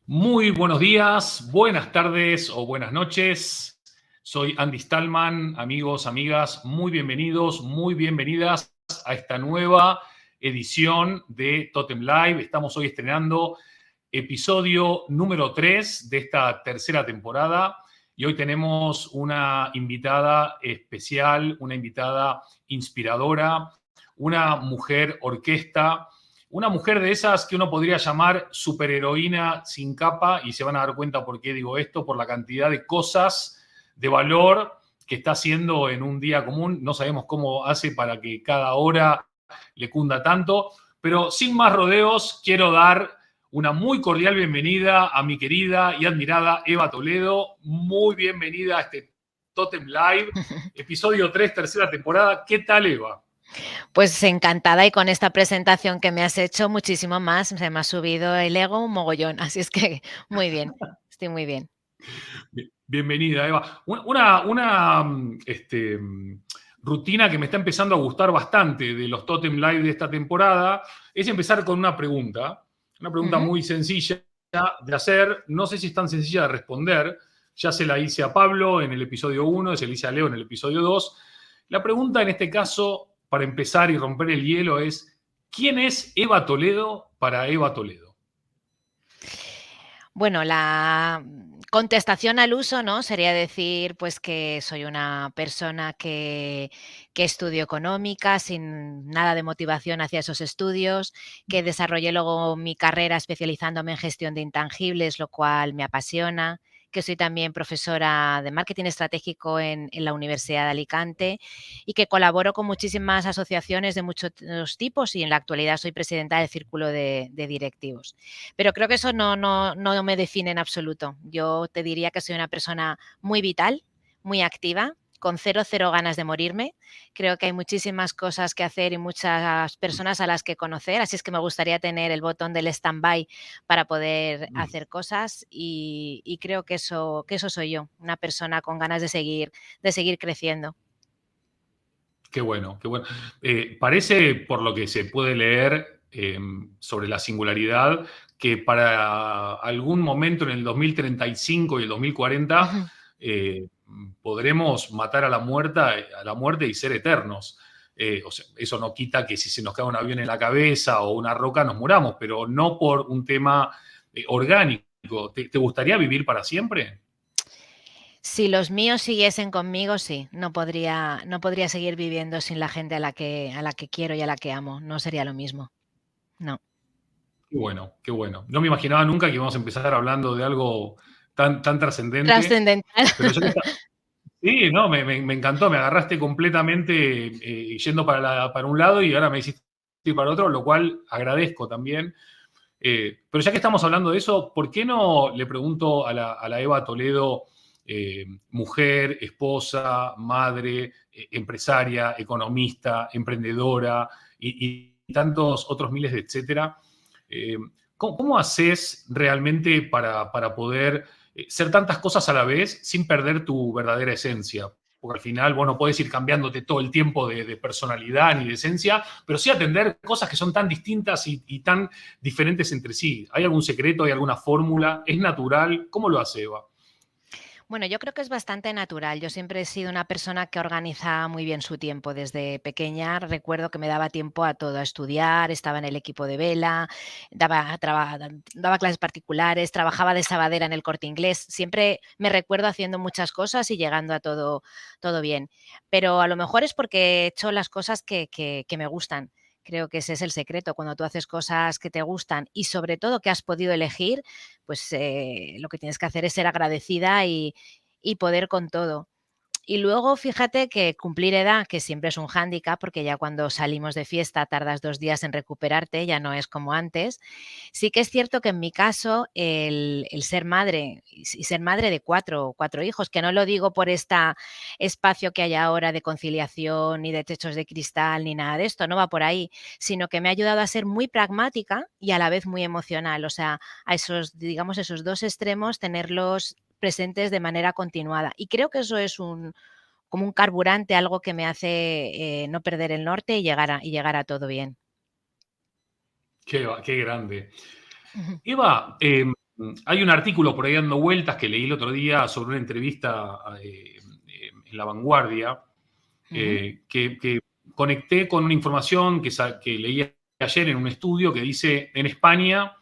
Muy buenos días, buenas tardes o buenas noches. Soy Andy Stallman, amigos, amigas, muy bienvenidos, muy bienvenidas a esta nueva edición de Totem Live. Estamos hoy estrenando episodio número 3 de esta tercera temporada y hoy tenemos una invitada especial, una invitada inspiradora, una mujer orquesta, una mujer de esas que uno podría llamar superheroína sin capa, y se van a dar cuenta por qué digo esto, por la cantidad de cosas de valor que está haciendo en un día común. No sabemos cómo hace para que cada hora le cunda tanto, pero sin más rodeos, quiero dar una muy cordial bienvenida a mi querida y admirada Eva Toledo. Muy bienvenida a este Totem Live, episodio 3, tercera temporada. ¿Qué tal, Eva? Pues encantada, y con esta presentación que me has hecho muchísimo más, se me ha subido el ego un mogollón, así es que muy bien, estoy muy bien. Bienvenida, Eva. Rutina que me está empezando a gustar bastante de los Totem Live de esta temporada es empezar con una pregunta Ujú. muy sencilla de hacer, no sé si es tan sencilla de responder. Ya se la hice a Pablo en el episodio 1, se la hice a Leo en el episodio 2. La pregunta en este caso, para empezar y romper el hielo, es: ¿quién es Eva Toledo para Eva Toledo? Bueno, la contestación al uso, ¿no?, sería decir, pues, que soy una persona que estudio económica sin nada de motivación hacia esos estudios, que desarrollé luego mi carrera especializándome en gestión de intangibles, lo cual me apasiona, que soy también profesora de marketing estratégico en la Universidad de Alicante y que colaboro con muchísimas asociaciones de muchos tipos, y en la actualidad soy presidenta del círculo de directivos. Pero creo que eso no me define en absoluto. Yo te diría que soy una persona muy vital, muy activa, con cero ganas de morirme. Creo que hay muchísimas cosas que hacer y muchas personas a las que conocer, así es que me gustaría tener el botón del stand-by para poder hacer cosas, y creo que eso soy yo, una persona con ganas de seguir creciendo. Qué bueno, qué bueno. Parece, por lo que se puede leer sobre la singularidad, que para algún momento en el 2035 y el 2040 Ujú. eh, podremos matar a la muerte y ser eternos. O sea, eso no quita que si se nos cae un avión en la cabeza o una roca nos muramos, pero no por un tema orgánico. ¿Te gustaría vivir para siempre? Si los míos siguiesen conmigo, sí, no podría seguir viviendo sin la gente a la que quiero y a la que amo, no sería lo mismo, no. Qué bueno, qué bueno. No me imaginaba nunca que íbamos a empezar hablando de algo tan trascendente, Trascendental. pero ya que está. Sí, no, me encantó, me agarraste completamente yendo para un lado y ahora me hiciste ir para otro, lo cual agradezco también. Pero ya que estamos hablando de eso, ¿por qué no le pregunto a la Eva Toledo, mujer, esposa, madre, empresaria, economista, emprendedora y tantos otros miles de etcétera? eh, ¿Cómo haces realmente para poder ser tantas cosas a la vez sin perder tu verdadera esencia? Porque al final, bueno, puedes ir cambiándote todo el tiempo de personalidad ni de esencia, pero sí atender cosas que son tan distintas y tan diferentes entre sí. ¿Hay algún secreto? ¿Hay alguna fórmula? ¿Es natural? ¿Cómo lo hace Eva? Bueno, yo creo que es bastante natural. Yo siempre he sido una persona que organiza muy bien su tiempo. Desde pequeña recuerdo que me daba tiempo a todo, a estudiar, estaba en el equipo de vela, daba clases particulares, trabajaba de sabadera en el Corte Inglés. Siempre me recuerdo haciendo muchas cosas y llegando a todo bien. Pero a lo mejor es porque he hecho las cosas que me gustan. Creo que ese es el secreto. Cuando tú haces cosas que te gustan y sobre todo que has podido elegir, pues lo que tienes que hacer es ser agradecida y poder con todo. Y luego fíjate que cumplir edad, que siempre es un hándicap, porque ya cuando salimos de fiesta tardas 2 días en recuperarte, ya no es como antes. Sí que es cierto que en mi caso el ser madre, y ser madre de cuatro hijos, que no lo digo por este espacio que hay ahora de conciliación, ni de techos de cristal, ni nada de esto, no va por ahí, sino que me ha ayudado a ser muy pragmática y a la vez muy emocional. O sea, a esos, digamos, esos 2 extremos, tenerlos presentes de manera continuada. Y creo que eso es como un carburante, algo que me hace no perder el norte y llegar a todo bien. Qué grande. Ujú. Eva, Hay un artículo por ahí dando vueltas que leí el otro día sobre una entrevista en La Vanguardia, que conecté con una información que leí ayer en un estudio que dice, en España,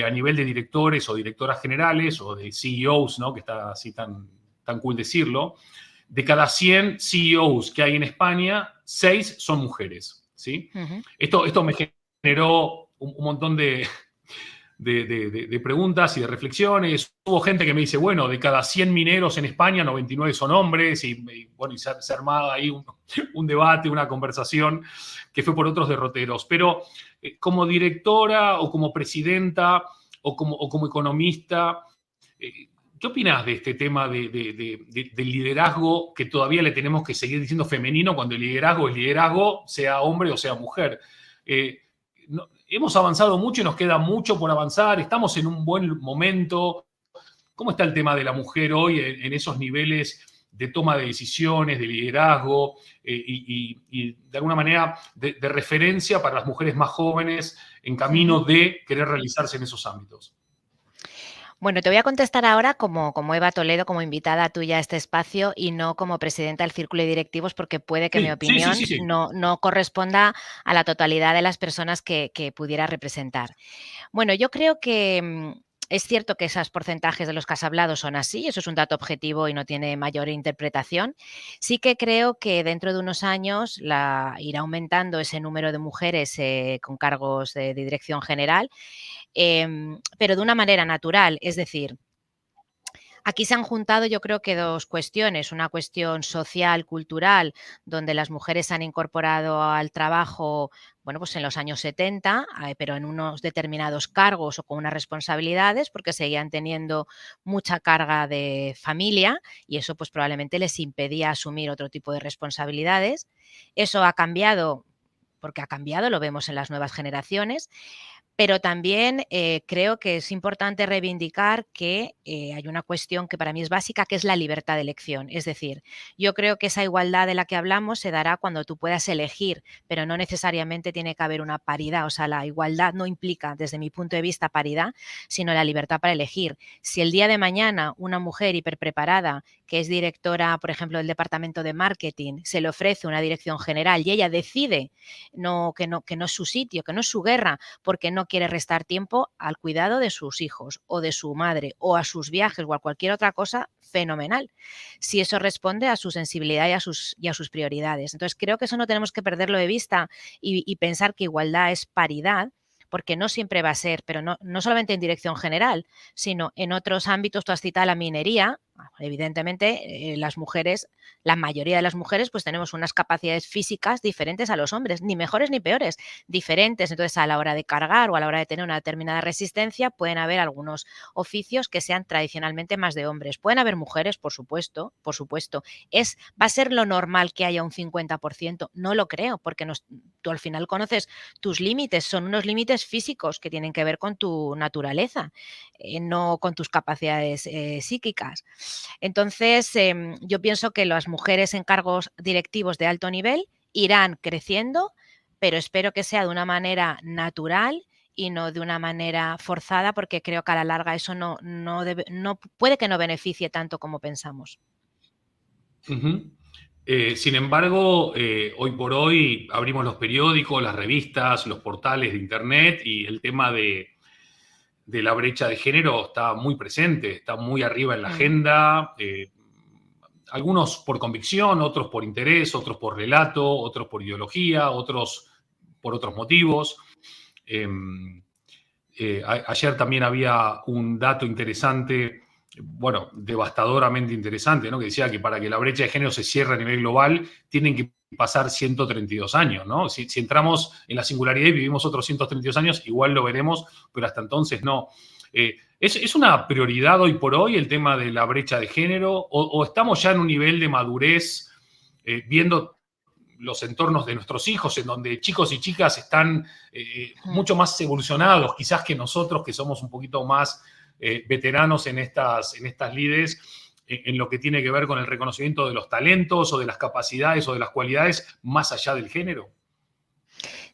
a nivel de directores o directoras generales o de CEOs, ¿no? Que está así tan cool decirlo, de cada 100 CEOs que hay en España, 6 son mujeres, ¿sí? Esto me generó un montón de preguntas y de reflexiones. Hubo gente que me dice, bueno, de cada 100 mineros en España, 99 son hombres, y bueno, y se armaba ahí un debate, una conversación que fue por otros derroteros. Pero como directora o como presidenta o como economista, ¿qué opinás de este tema del liderazgo que todavía le tenemos que seguir diciendo femenino cuando el liderazgo es liderazgo, sea hombre o sea mujer? Hemos avanzado mucho y nos queda mucho por avanzar, estamos en un buen momento. ¿Cómo está el tema de la mujer hoy en esos niveles de toma de decisiones, de liderazgo y de alguna manera de referencia para las mujeres más jóvenes en camino de querer realizarse en esos ámbitos? Bueno, te voy a contestar ahora como Eva Toledo, como invitada tuya a este espacio y no como presidenta del Círculo de Directivos, porque puede que mi opinión Sí. No corresponda a la totalidad de las personas que pudiera representar. Bueno, yo creo que es cierto que esos porcentajes de los que has hablado son así, eso es un dato objetivo y no tiene mayor interpretación. Sí que creo que dentro de unos años irá aumentando ese número de mujeres con cargos de dirección general, pero de una manera natural, es decir, aquí se han juntado yo creo que dos cuestiones, una cuestión social, cultural, donde las mujeres se han incorporado al trabajo, bueno, pues en los años 70, pero en unos determinados cargos o con unas responsabilidades, porque seguían teniendo mucha carga de familia y eso pues probablemente les impedía asumir otro tipo de responsabilidades. Eso ha cambiado, porque ha cambiado, lo vemos en las nuevas generaciones. Pero también creo que es importante reivindicar que hay una cuestión que para mí es básica, que es la libertad de elección. Es decir, yo creo que esa igualdad de la que hablamos se dará cuando tú puedas elegir, pero no necesariamente tiene que haber una paridad. O sea, la igualdad no implica, desde mi punto de vista, paridad, sino la libertad para elegir. Si el día de mañana una mujer hiperpreparada, que es directora, por ejemplo, del departamento de marketing, se le ofrece una dirección general y ella decide que no es su sitio, que no es su guerra, porque no quiere restar tiempo al cuidado de sus hijos o de su madre o a sus viajes o a cualquier otra cosa, fenomenal. Si eso responde a su sensibilidad y a sus prioridades. Entonces, creo que eso no tenemos que perderlo de vista y pensar que igualdad es paridad, porque no siempre va a ser, pero no solamente en dirección general, sino en otros ámbitos. Tú has citado la minería. Evidentemente, las mujeres, la mayoría de las mujeres, pues tenemos unas capacidades físicas diferentes a los hombres, ni mejores ni peores, diferentes. Entonces, a la hora de cargar o a la hora de tener una determinada resistencia, pueden haber algunos oficios que sean tradicionalmente más de hombres. Pueden haber mujeres, por supuesto, por supuesto. ¿Va a ser lo normal que haya un 50%? No lo creo, porque tú al final conoces tus límites, son unos límites físicos que tienen que ver con tu naturaleza, no con tus capacidades psíquicas. Entonces, yo pienso que las mujeres en cargos directivos de alto nivel irán creciendo, pero espero que sea de una manera natural y no de una manera forzada, porque creo que a la larga eso no puede que no beneficie tanto como pensamos. Sin embargo, hoy por hoy abrimos los periódicos, las revistas, los portales de internet y el tema de la brecha de género está muy presente, está muy arriba en la agenda. Algunos por convicción, otros por interés, otros por relato, otros por ideología, otros por otros motivos. Ayer también había un dato interesante, bueno, devastadoramente interesante, ¿no? Que decía que para que la brecha de género se cierre a nivel global tienen que pasar 132 años, ¿no? Si entramos en la singularidad y vivimos otros 132 años, igual lo veremos, pero hasta entonces no. ¿Es una prioridad hoy por hoy el tema de la brecha de género o estamos ya en un nivel de madurez viendo los entornos de nuestros hijos, en donde chicos y chicas están mucho más evolucionados, quizás que nosotros, que somos un poquito más veteranos en estas lides, en lo que tiene que ver con el reconocimiento de los talentos o de las capacidades o de las cualidades más allá del género?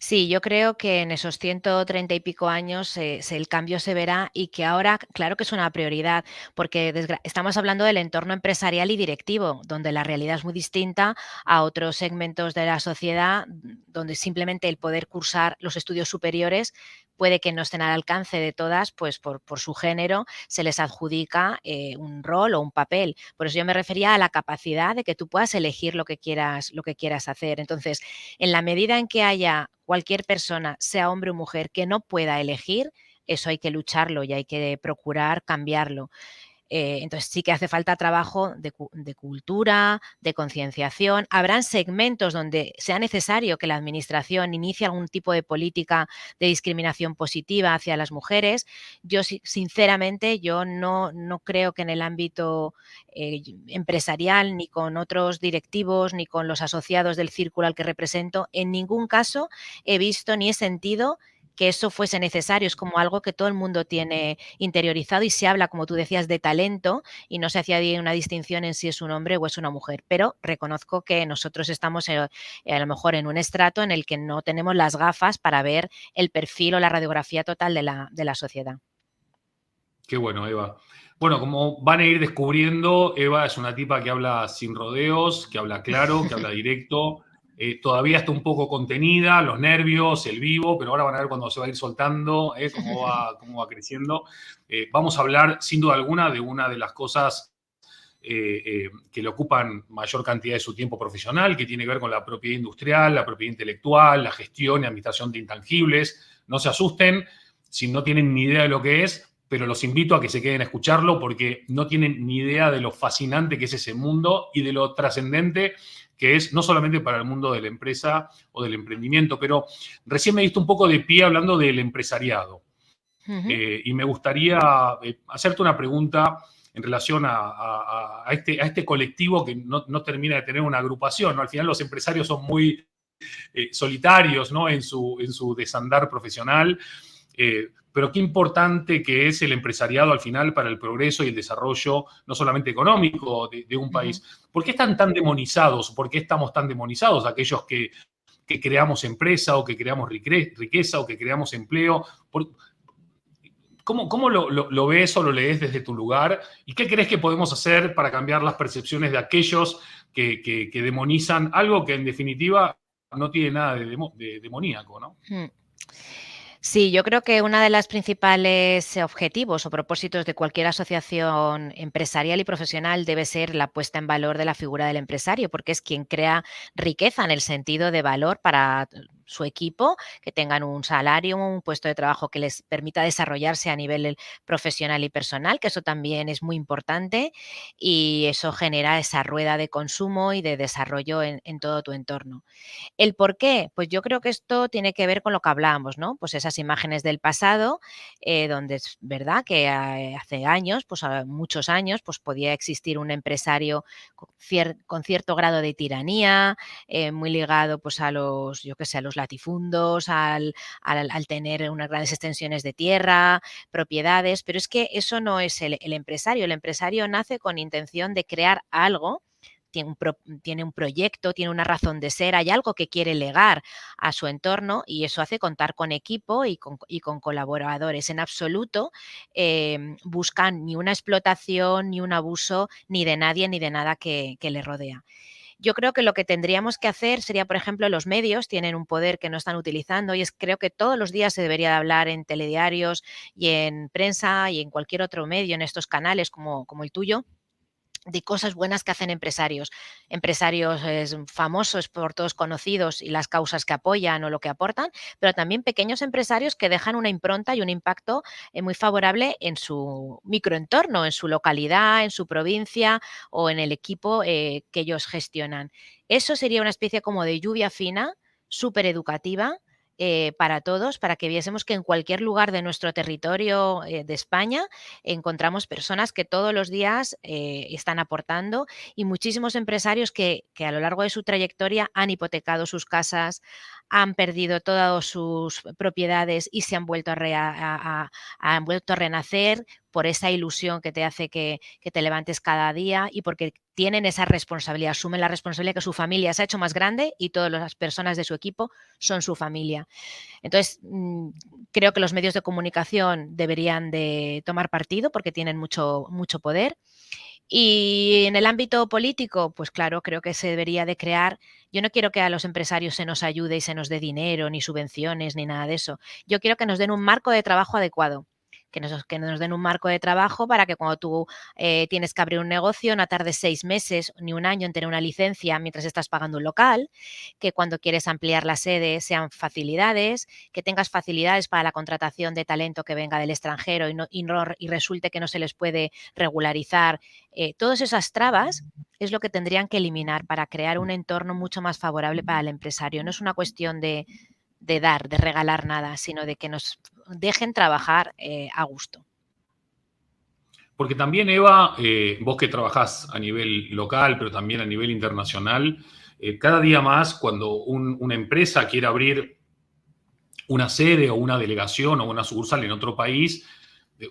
Sí, yo creo que en esos 130 y pico años el cambio se verá y que ahora, claro que es una prioridad, porque estamos hablando del entorno empresarial y directivo, donde la realidad es muy distinta a otros segmentos de la sociedad, donde simplemente el poder cursar los estudios superiores puede que no estén al alcance de todas, pues por su género se les adjudica un rol o un papel. Por eso yo me refería a la capacidad de que tú puedas elegir lo que quieras hacer. Entonces, en la medida en que haya cualquier persona, sea hombre o mujer, que no pueda elegir, eso hay que lucharlo y hay que procurar cambiarlo. Entonces sí que hace falta trabajo de cultura, de concienciación. Habrán segmentos donde sea necesario que la administración inicie algún tipo de política de discriminación positiva hacia las mujeres. Yo sinceramente yo no creo que en el ámbito empresarial, ni con otros directivos, ni con los asociados del círculo al que represento, en ningún caso he visto ni he sentido que eso fuese necesario. Es como algo que todo el mundo tiene interiorizado y se habla, como tú decías, de talento y no se hacía una distinción en si es un hombre o es una mujer. Pero reconozco que nosotros estamos a lo mejor en un estrato en el que no tenemos las gafas para ver el perfil o la radiografía total de la sociedad. Qué bueno, Eva. Bueno, como van a ir descubriendo, Eva es una tipa que habla sin rodeos, que habla claro, que habla directo. Todavía está un poco contenida, los nervios, el vivo, pero ahora van a ver cuando se va a ir soltando, cómo va creciendo. Vamos a hablar, sin duda alguna, de una de las cosas que le ocupan mayor cantidad de su tiempo profesional, que tiene que ver con la propiedad industrial, la propiedad intelectual, la gestión y administración de intangibles. No se asusten si no tienen ni idea de lo que es, pero los invito a que se queden a escucharlo porque no tienen ni idea de lo fascinante que es ese mundo y de lo trascendente que es, no solamente para el mundo de la empresa o del emprendimiento, pero recién me diste un poco de pie hablando del empresariado. Y me gustaría hacerte una pregunta en relación a este colectivo que no termina de tener una agrupación, ¿no? Al final los empresarios son muy solitarios, ¿no? En su desandar profesional. Pero qué importante que es el empresariado al final para el progreso y el desarrollo, no solamente económico de un país. ¿Por qué están tan demonizados? ¿Por qué estamos tan demonizados aquellos que creamos empresa o que creamos riqueza o que creamos empleo? ¿Cómo lo ves o lo lees desde tu lugar? ¿Y qué crees que podemos hacer para cambiar las percepciones de aquellos que demonizan algo que en definitiva no tiene nada de demoníaco, ¿no? Sí, yo creo que uno de los principales objetivos o propósitos de cualquier asociación empresarial y profesional debe ser la puesta en valor de la figura del empresario, porque es quien crea riqueza en el sentido de valor para su equipo, que tengan un salario, un puesto de trabajo que les permita desarrollarse a nivel profesional y personal, que eso también es muy importante y eso genera esa rueda de consumo y de desarrollo en todo tu entorno. ¿El por qué? Pues yo creo que esto tiene que ver con lo que hablábamos, ¿no? Pues esas imágenes del pasado, donde es verdad que hace años, pues muchos años, pues podía existir un empresario con cierto grado de tiranía, muy ligado pues a los, yo qué sé, a los latifundos, al tener unas grandes extensiones de tierra, propiedades, pero es que eso no es el empresario. El empresario nace con intención de crear algo, tiene un proyecto, tiene una razón de ser, hay algo que quiere legar a su entorno y eso hace contar con equipo y con colaboradores. En absoluto buscan ni una explotación, ni un abuso, ni de nadie, ni de nada que le rodea. Yo creo que lo que tendríamos que hacer sería, por ejemplo, los medios tienen un poder que no están utilizando y es creo que todos los días se debería de hablar en telediarios y en prensa y en cualquier otro medio, en estos canales como el tuyo, de cosas buenas que hacen empresarios. Empresarios famosos, por todos conocidos y las causas que apoyan o lo que aportan, pero también pequeños empresarios que dejan una impronta y un impacto muy favorable en su microentorno, en su localidad, en su provincia o en el equipo que ellos gestionan. Eso sería una especie como de lluvia fina, súper educativa, para todos, para que viésemos que en cualquier lugar de nuestro territorio de España encontramos personas que todos los días están aportando y muchísimos empresarios que a lo largo de su trayectoria han hipotecado sus casas, han perdido todas sus propiedades y se han vuelto han vuelto a renacer por esa ilusión que te hace que te levantes cada día y porque tienen esa responsabilidad, asumen la responsabilidad que su familia se ha hecho más grande y todas las personas de su equipo son su familia. Entonces, creo que los medios de comunicación deberían de tomar partido porque tienen mucho, mucho poder. Y en el ámbito político, pues claro, creo que se debería de crear. Yo no quiero que a los empresarios se nos ayude y se nos dé dinero, ni subvenciones, ni nada de eso. Yo quiero que nos den un marco de trabajo adecuado, que nos den un marco de trabajo para que cuando tú tienes que abrir un negocio no tardes 6 meses ni un año en tener una licencia mientras estás pagando un local, que cuando quieres ampliar la sede sean facilidades, que tengas facilidades para la contratación de talento que venga del extranjero y resulte que no se les puede regularizar. Todas esas trabas es lo que tendrían que eliminar para crear un entorno mucho más favorable para el empresario. No es una cuestión de dar, de regalar nada, sino de que nos dejen trabajar a gusto. Porque también, Eva, vos que trabajás a nivel local, pero también a nivel internacional, cada día más cuando una empresa quiere abrir una sede o una delegación o una sucursal en otro país,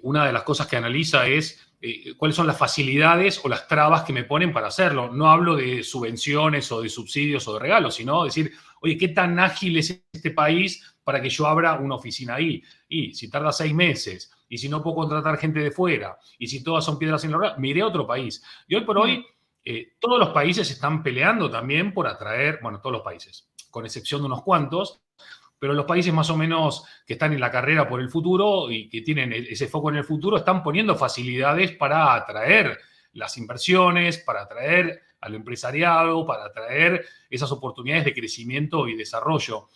una de las cosas que analiza es cuáles son las facilidades o las trabas que me ponen para hacerlo. No hablo de subvenciones o de subsidios o de regalos, sino decir, oye, ¿qué tan ágil es este país para que yo abra una oficina ahí? Y si tarda 6 meses, y si no puedo contratar gente de fuera, y si todas son piedras en la rueda, me iré a otro país. Y hoy por hoy, todos los países están peleando también por atraer, bueno, todos los países, con excepción de unos cuantos, pero los países más o menos que están en la carrera por el futuro y que tienen ese foco en el futuro están poniendo facilidades para atraer las inversiones, para atraer al empresariado, para atraer esas oportunidades de crecimiento y desarrollo.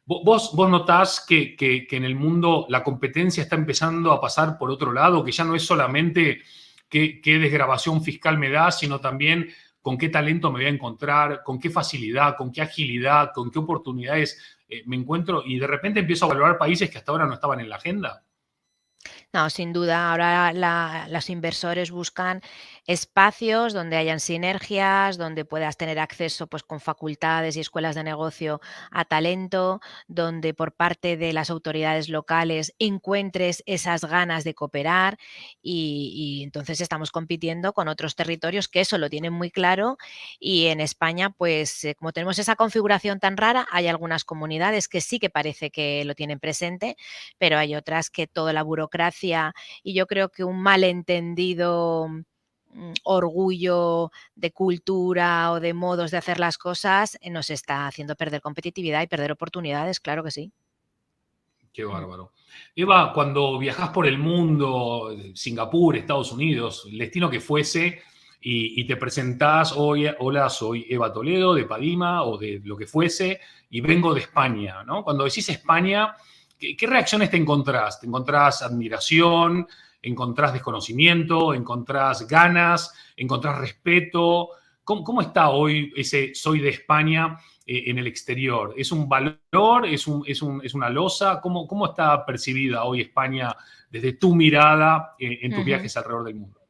¿Vos notás que en el mundo la competencia está empezando a pasar por otro lado, que ya no es solamente qué desgravación fiscal me da, sino también con qué talento me voy a encontrar, con qué facilidad, con qué agilidad, con qué oportunidades me encuentro y de repente empiezo a valorar países que hasta ahora no estaban en la agenda? No, sin duda, ahora los inversores buscan espacios donde hayan sinergias, donde puedas tener acceso pues, con facultades y escuelas de negocio a talento, donde por parte de las autoridades locales encuentres esas ganas de cooperar y entonces estamos compitiendo con otros territorios que eso lo tienen muy claro y en España, pues como tenemos esa configuración tan rara, hay algunas comunidades que sí que parece que lo tienen presente, pero hay otras que toda la burocracia y yo creo que un malentendido orgullo de cultura o de modos de hacer las cosas nos está haciendo perder competitividad y perder oportunidades, claro que sí. Qué Mm. bárbaro. Eva, cuando viajás por el mundo, Singapur, Estados Unidos, el destino que fuese, y te presentás hoy, hola, soy Eva Toledo de Padima o de lo que fuese, y vengo de España, ¿no? Cuando decís España, ¿qué reacciones te encontrás? ¿Te encontrás admiración? ¿Encontrás desconocimiento? ¿Encontrás ganas? ¿Encontrás respeto? ¿Cómo está hoy ese soy de España en el exterior? ¿Es un valor? ¿Es una losa? ¿Cómo está percibida hoy España desde tu mirada en tus Ujú. viajes alrededor del mundo?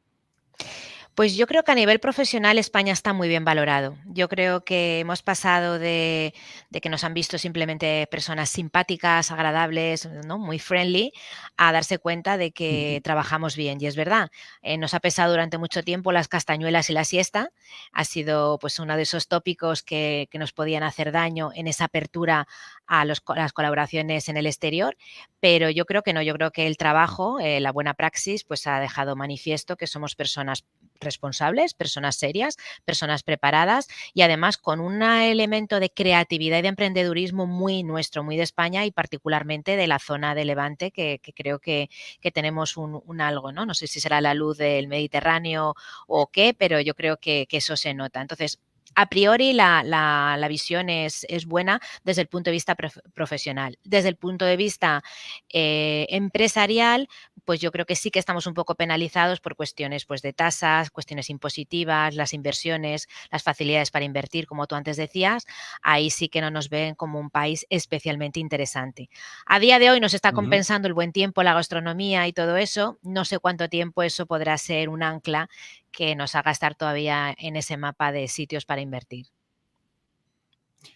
Pues yo creo que a nivel profesional España está muy bien valorado. Yo creo que hemos pasado de que nos han visto simplemente personas simpáticas, agradables, ¿no? Muy friendly, a darse cuenta de que trabajamos bien. Y es verdad, nos ha pesado durante mucho tiempo las castañuelas y la siesta. Ha sido pues uno de esos tópicos que nos podían hacer daño en esa apertura a las colaboraciones en el exterior. Pero yo creo que no, yo creo que el trabajo, la buena praxis, pues ha dejado manifiesto que somos personas responsables, personas serias, personas preparadas y además con un elemento de creatividad y de emprendedurismo muy nuestro, muy de España y particularmente de la zona de Levante, que creo que tenemos un algo, ¿no? No sé si será la luz del Mediterráneo o qué, pero yo creo que eso se nota. Entonces, a priori la visión es buena desde el punto de vista profesional. Desde el punto de vista empresarial, pues yo creo que sí que estamos un poco penalizados por cuestiones pues, de tasas, cuestiones impositivas, las inversiones, las facilidades para invertir, como tú antes decías. Ahí sí que no nos ven como un país especialmente interesante. A día de hoy nos está Ujú. compensando el buen tiempo, la gastronomía y todo eso. No sé cuánto tiempo eso podrá ser un ancla que nos haga estar todavía en ese mapa de sitios para invertir.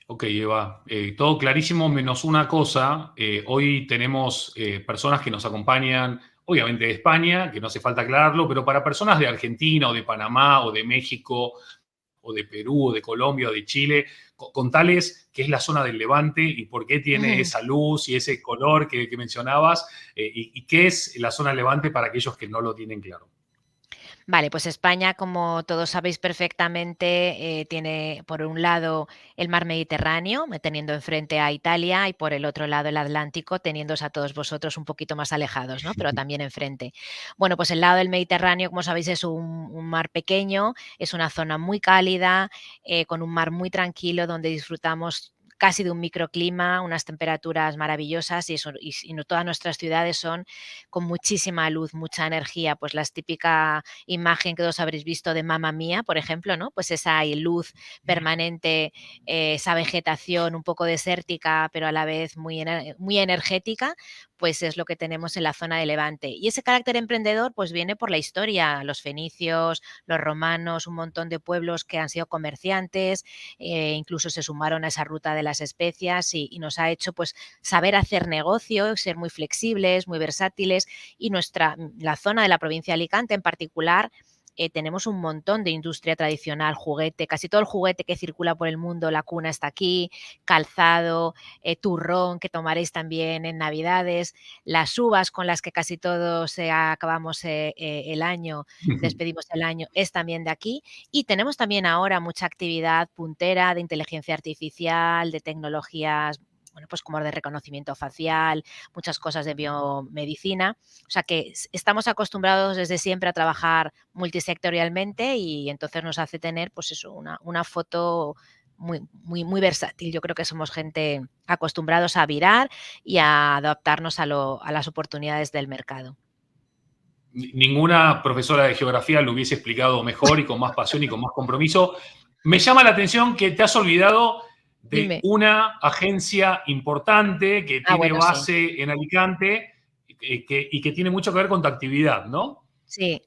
Ok, Eva, todo clarísimo menos una cosa. Hoy tenemos personas que nos acompañan, obviamente de España, que no hace falta aclararlo, pero para personas de Argentina o de Panamá o de México o de Perú o de Colombia o de Chile, contales qué es la zona del Levante y por qué tiene esa luz y ese color que mencionabas, y qué es la zona del Levante para aquellos que no lo tienen claro. Vale, pues España, como todos sabéis perfectamente, tiene por un lado el mar Mediterráneo, teniendo enfrente a Italia, y por el otro lado el Atlántico, teniéndoos a todos vosotros un poquito más alejados, ¿no? Pero también enfrente. Bueno, pues el lado del Mediterráneo, como sabéis, es un mar pequeño, es una zona muy cálida, con un mar muy tranquilo, donde disfrutamos casi de un microclima, unas temperaturas maravillosas y todas nuestras ciudades son con muchísima luz, mucha energía, pues las típicas imagen que todos habréis visto de Mamma Mía, por ejemplo, ¿no? Pues esa luz permanente, esa vegetación un poco desértica, pero a la vez muy energética, pues es lo que tenemos en la zona de Levante. Y ese carácter emprendedor pues viene por la historia, los fenicios, los romanos, un montón de pueblos que han sido comerciantes, incluso se sumaron a esa ruta de las especias y nos ha hecho pues saber hacer negocio, ser muy flexibles, muy versátiles y la zona de la provincia de Alicante en particular, tenemos un montón de industria tradicional, juguete, casi todo el juguete que circula por el mundo, la cuna está aquí, calzado, turrón que tomaréis también en Navidades, las uvas con las que casi todos acabamos el año, despedimos el año, es también de aquí. Y tenemos también ahora mucha actividad puntera de inteligencia artificial, de tecnologías, bueno, pues como de reconocimiento facial, muchas cosas de biomedicina. O sea que estamos acostumbrados desde siempre a trabajar multisectorialmente y entonces nos hace tener, pues eso, una foto muy versátil. Yo creo que somos gente acostumbrados a virar y a adaptarnos a las oportunidades del mercado. Ninguna profesora de geografía lo hubiese explicado mejor y con más pasión y con más compromiso. Me llama la atención que te has olvidado de Dime. una agencia importante que Ah, tiene bueno, sí. base en Alicante y que tiene mucho que ver con tu actividad, ¿no? Sí,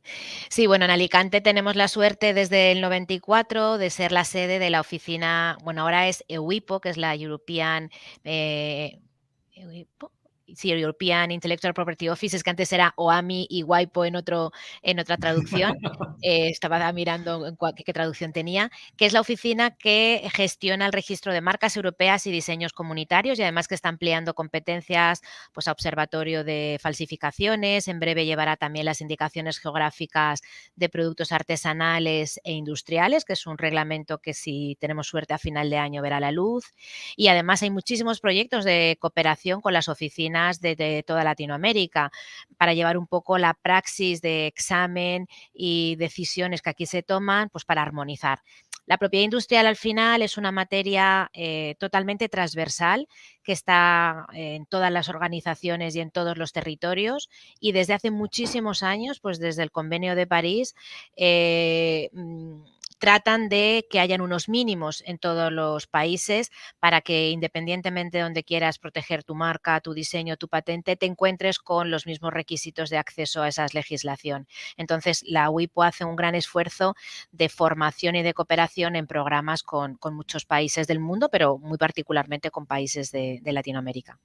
sí, bueno, en Alicante tenemos la suerte desde el 94 de ser la sede de la oficina, bueno, ahora es EUIPO, que es la European, ¿EUIPO? Sí, European Intellectual Property Office, es que antes era OAMI y WIPO en otra traducción. Estaba mirando qué traducción tenía, que es la oficina que gestiona el registro de marcas europeas y diseños comunitarios y además que está ampliando competencias pues, a observatorio de falsificaciones. En breve llevará también las indicaciones geográficas de productos artesanales e industriales, que es un reglamento que si tenemos suerte a final de año verá la luz. Y además hay muchísimos proyectos de cooperación con las oficinas de toda Latinoamérica para llevar un poco la praxis de examen y decisiones que aquí se toman pues para armonizar. La propiedad industrial al final es una materia totalmente transversal que está en todas las organizaciones y en todos los territorios y desde hace muchísimos años, pues desde el Convenio de París, tratan de que hayan unos mínimos en todos los países para que independientemente de donde quieras proteger tu marca, tu diseño, tu patente, te encuentres con los mismos requisitos de acceso a esa legislación. Entonces, la WIPO hace un gran esfuerzo de formación y de cooperación en programas con muchos países del mundo, pero muy particularmente con países de Latinoamérica.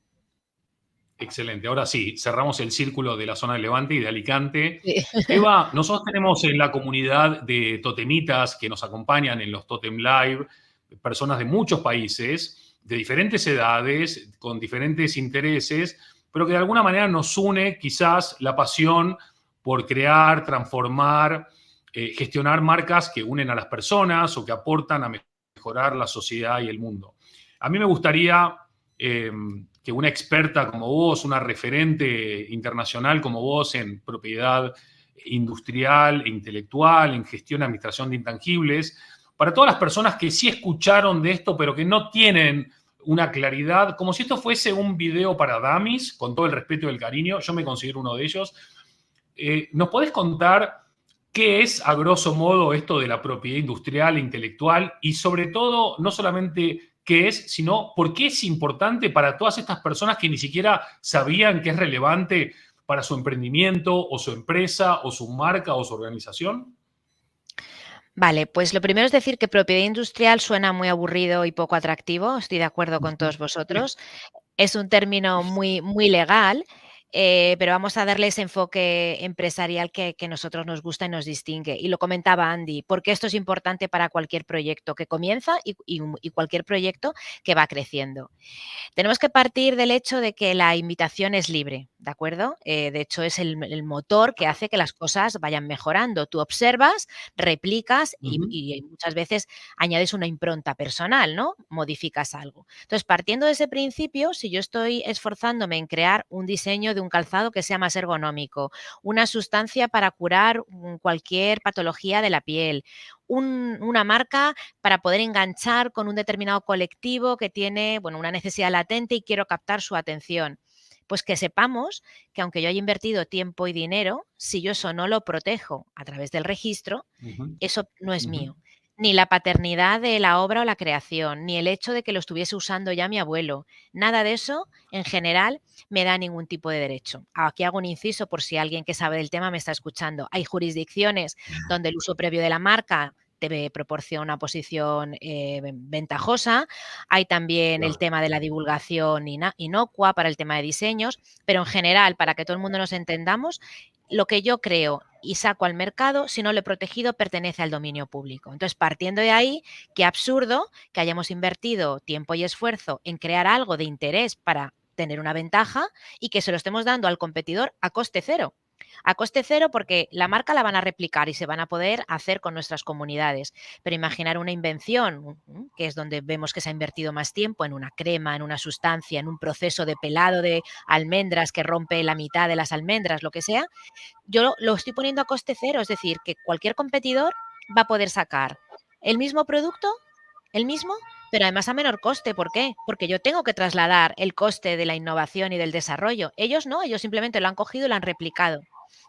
Excelente. Ahora sí, cerramos el círculo de la zona de Levante y de Alicante. Sí. Eva, nosotros tenemos en la comunidad de totemitas que nos acompañan en los Totem Live, personas de muchos países, de diferentes edades, con diferentes intereses, pero que de alguna manera nos une quizás la pasión por crear, transformar, gestionar marcas que unen a las personas o que aportan a mejorar la sociedad y el mundo. A mí me gustaría que una experta como vos, una referente internacional como vos en propiedad industrial e intelectual, en gestión y administración de intangibles, para todas las personas que sí escucharon de esto, pero que no tienen una claridad, como si esto fuese un video para dummies, con todo el respeto y el cariño, yo me considero uno de ellos. ¿Nos podés contar qué es, a grosso modo, esto de la propiedad industrial e intelectual? Y sobre todo, no solamente qué es, sino por qué es importante para todas estas personas que ni siquiera sabían que es relevante para su emprendimiento o su empresa o su marca o su organización. Vale, pues lo primero es decir que propiedad industrial suena muy aburrido y poco atractivo, estoy de acuerdo con todos vosotros. Es un término muy, muy legal, pero vamos a darle ese enfoque empresarial que nosotros nos gusta y nos distingue. Y lo comentaba Andy, porque esto es importante para cualquier proyecto que comienza y cualquier proyecto que va creciendo. Tenemos que partir del hecho de que la invitación es libre, ¿de acuerdo? De hecho, es el motor que hace que las cosas vayan mejorando. Tú observas, replicas Ujú, y muchas veces añades una impronta personal, ¿no? Modificas algo. Entonces, partiendo de ese principio, si yo estoy esforzándome en crear un diseño de un calzado que sea más ergonómico, una sustancia para curar cualquier patología de la piel, una marca para poder enganchar con un determinado colectivo que tiene, bueno, una necesidad latente y quiero captar su atención. Pues que sepamos que aunque yo haya invertido tiempo y dinero, si yo eso no lo protejo a través del registro, ujú, eso no es ujú. mío. Ni la paternidad de la obra o la creación, ni el hecho de que lo estuviese usando ya mi abuelo. Nada de eso, en general, me da ningún tipo de derecho. Aquí hago un inciso por si alguien que sabe del tema me está escuchando. Hay jurisdicciones donde el uso previo de la marca te proporciona una posición ventajosa. Hay también el Claro. tema de la divulgación inocua para el tema de diseños, pero en general, para que todo el mundo nos entendamos, lo que yo creo y saco al mercado, si no lo he protegido, pertenece al dominio público. Entonces, partiendo de ahí, qué absurdo que hayamos invertido tiempo y esfuerzo en crear algo de interés para tener una ventaja y que se lo estemos dando al competidor a coste cero. A coste cero porque la marca la van a replicar y se van a poder hacer con nuestras comunidades. Pero imaginar una invención, que es donde vemos que se ha invertido más tiempo, en una crema, en una sustancia, en un proceso de pelado de almendras que rompe la mitad de las almendras, lo que sea, yo lo estoy poniendo a coste cero, es decir, que cualquier competidor va a poder sacar el mismo producto, el mismo, pero además a menor coste. ¿Por qué? Porque yo tengo que trasladar el coste de la innovación y del desarrollo. Ellos no, ellos simplemente lo han cogido y lo han replicado.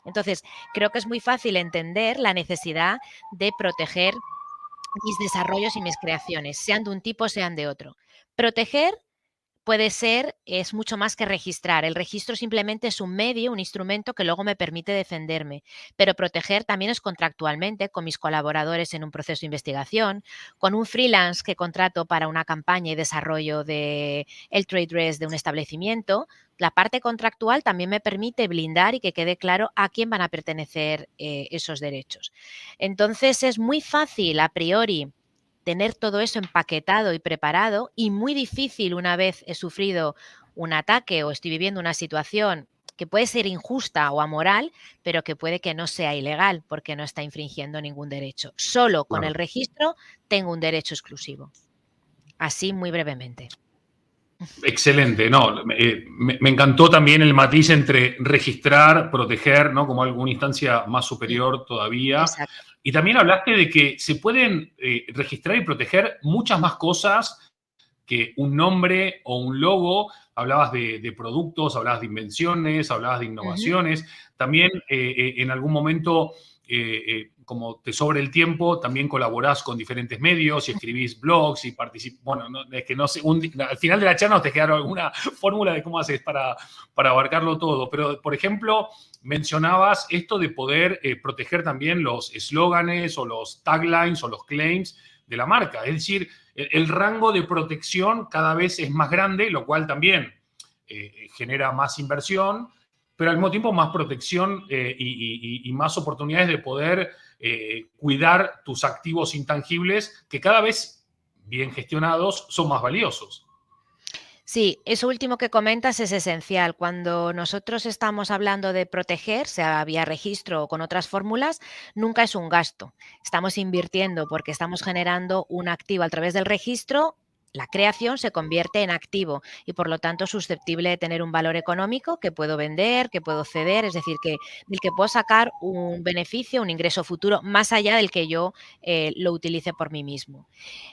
Entonces, creo que es muy fácil entender la necesidad de proteger mis desarrollos y mis creaciones, sean de un tipo, sean de otro. Proteger puede ser, es mucho más que registrar. El registro simplemente es un medio, un instrumento que luego me permite defenderme, pero proteger también es contractualmente con mis colaboradores en un proceso de investigación, con un freelance que contrato para una campaña y desarrollo de el trade dress de un establecimiento. La parte contractual también me permite blindar y que quede claro a quién van a pertenecer esos derechos. Entonces es muy fácil a priori tener todo eso empaquetado y preparado y muy difícil una vez he sufrido un ataque o estoy viviendo una situación que puede ser injusta o amoral, pero que puede que no sea ilegal porque no está infringiendo ningún derecho. Solo con el Claro. registro tengo un derecho exclusivo. Así muy brevemente. Excelente, no, me encantó también el matiz entre registrar, proteger, ¿no? Como alguna instancia más Mm, superior todavía. exacto. Y también hablaste de que se pueden registrar y proteger muchas más cosas que un nombre o un logo. Hablabas de productos, hablabas de invenciones, hablabas de Ujú. innovaciones. También en algún momento, como te sobra el tiempo, también colaborás con diferentes medios y escribís blogs y participás. Bueno, no, es que no sé, al final de la charla nos te quedaron alguna fórmula de cómo haces para abarcarlo todo. Pero, por ejemplo, mencionabas esto de poder proteger también los eslóganes o los taglines o los claims de la marca. Es decir, el rango de protección cada vez es más grande, lo cual también genera más inversión, pero al mismo tiempo más protección y más oportunidades de poder cuidar tus activos intangibles que cada vez bien gestionados son más valiosos. Sí, eso último que comentas es esencial. Cuando nosotros estamos hablando de proteger, sea vía registro o con otras fórmulas, nunca es un gasto. Estamos invirtiendo porque estamos generando un activo a través del registro. La creación se convierte en activo y por lo tanto susceptible de tener un valor económico que puedo vender, que puedo ceder, es decir, que del que puedo sacar un beneficio, un ingreso futuro más allá del que yo lo utilice por mí mismo.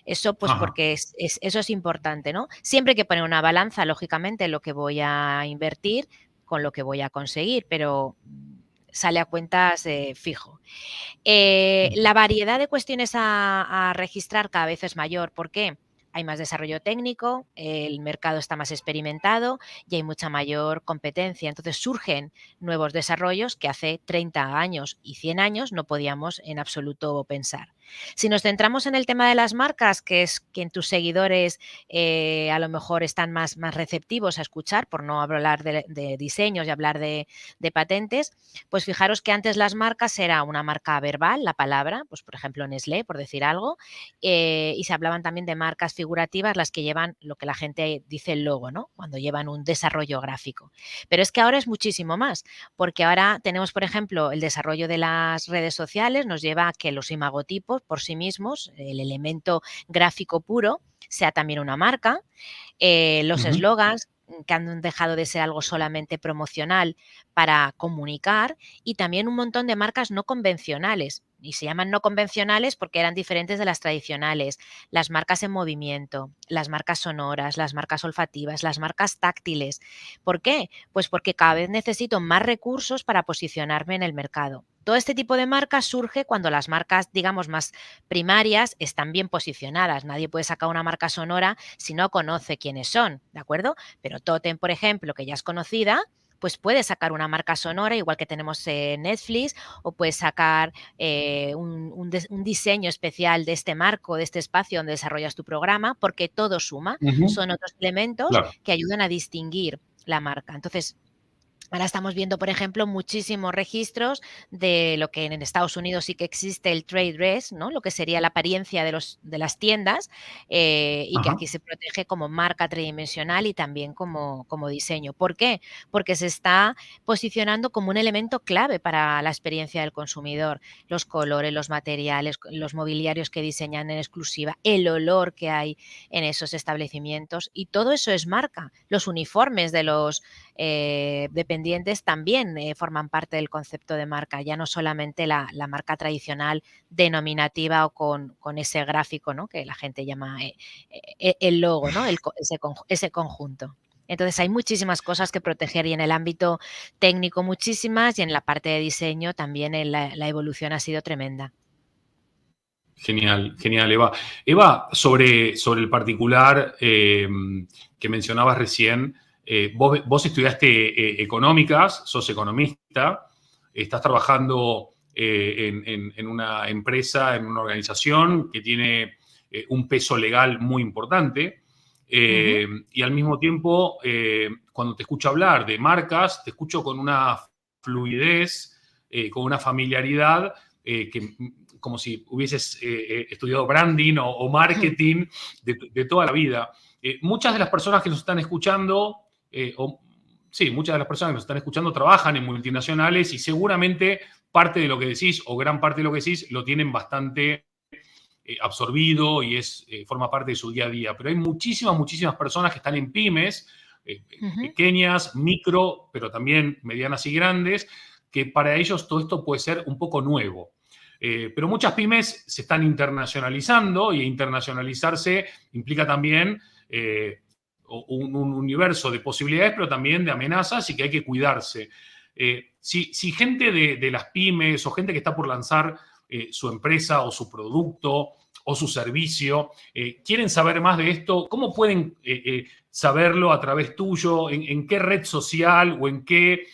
Eso, pues, Ajá, porque eso es importante, ¿no? Siempre hay que poner una balanza, lógicamente, lo que voy a invertir con lo que voy a conseguir, pero sale a cuentas fijo. La variedad de cuestiones a registrar cada vez es mayor. ¿Por qué? Hay más desarrollo técnico, el mercado está más experimentado y hay mucha mayor competencia. Entonces surgen nuevos desarrollos que hace 30 años y 100 años no podíamos en absoluto pensar. Si nos centramos en el tema de las marcas, que es quien tus seguidores a lo mejor están más receptivos a escuchar, por no hablar de diseños y hablar de patentes, pues fijaros que antes las marcas era una marca verbal, la palabra, pues por ejemplo Nestlé, por decir algo, y se hablaban también de marcas figurativas, las que llevan lo que la gente dice el logo, ¿no? Cuando llevan un desarrollo gráfico. Pero es que ahora es muchísimo más, porque ahora tenemos, por ejemplo, el desarrollo de las redes sociales nos lleva a que los imagotipos por sí mismos, el elemento gráfico puro, sea también una marca, los Ujú. eslogans que han dejado de ser algo solamente promocional para comunicar y también un montón de marcas no convencionales. Y se llaman no convencionales porque eran diferentes de las tradicionales. Las marcas en movimiento, las marcas sonoras, las marcas olfativas, las marcas táctiles. ¿Por qué? Pues porque cada vez necesito más recursos para posicionarme en el mercado. Todo este tipo de marcas surge cuando las marcas, digamos, más primarias están bien posicionadas. Nadie puede sacar una marca sonora si no conoce quiénes son, ¿de acuerdo? Pero Totem, por ejemplo, que ya es conocida, pues puede sacar una marca sonora, igual que tenemos en Netflix, o puedes sacar un diseño especial de este marco, de este espacio donde desarrollas tu programa, porque todo suma. Ujú. Son otros elementos Claro. que ayudan a distinguir la marca. Entonces, ahora estamos viendo, por ejemplo, muchísimos registros de lo que en Estados Unidos sí que existe el trade dress, ¿no? Lo que sería la apariencia de las tiendas, y que Ajá. aquí se protege como marca tridimensional y también como diseño. ¿Por qué? Porque se está posicionando como un elemento clave para la experiencia del consumidor. Los colores, los materiales, los mobiliarios que diseñan en exclusiva, el olor que hay en esos establecimientos y todo eso es marca. Los uniformes de los dependientes también forman parte del concepto de marca, ya no solamente la marca tradicional denominativa o con ese gráfico, ¿no? Que la gente llama el logo, ¿no? Ese conjunto. Entonces hay muchísimas cosas que proteger y en el ámbito técnico muchísimas y en la parte de diseño también la evolución ha sido tremenda. Genial, genial, Eva. Eva, sobre el particular que mencionabas recién, vos estudiaste económicas, sos economista, estás trabajando en una empresa, en una organización que tiene un peso legal muy importante. Ujú. Y al mismo tiempo, cuando te escucho hablar de marcas, te escucho con una fluidez, con una familiaridad que como si hubieses estudiado branding o marketing de toda la vida. Muchas de las personas que nos están escuchando, sí, muchas de las personas que nos están escuchando trabajan en multinacionales y seguramente parte de lo que decís o gran parte de lo que decís lo tienen bastante absorbido y forma parte de su día a día. Pero hay muchísimas personas que están en pymes, Ujú. pequeñas, micro, pero también medianas y grandes, que para ellos todo esto puede ser un poco nuevo. Pero muchas pymes se están internacionalizando y internacionalizarse implica también un universo de posibilidades, pero también de amenazas y que hay que cuidarse. Si gente de las pymes o gente que está por lanzar su empresa o su producto o su servicio, quieren saber más de esto, ¿cómo pueden saberlo a través tuyo? ¿En qué red social o en qué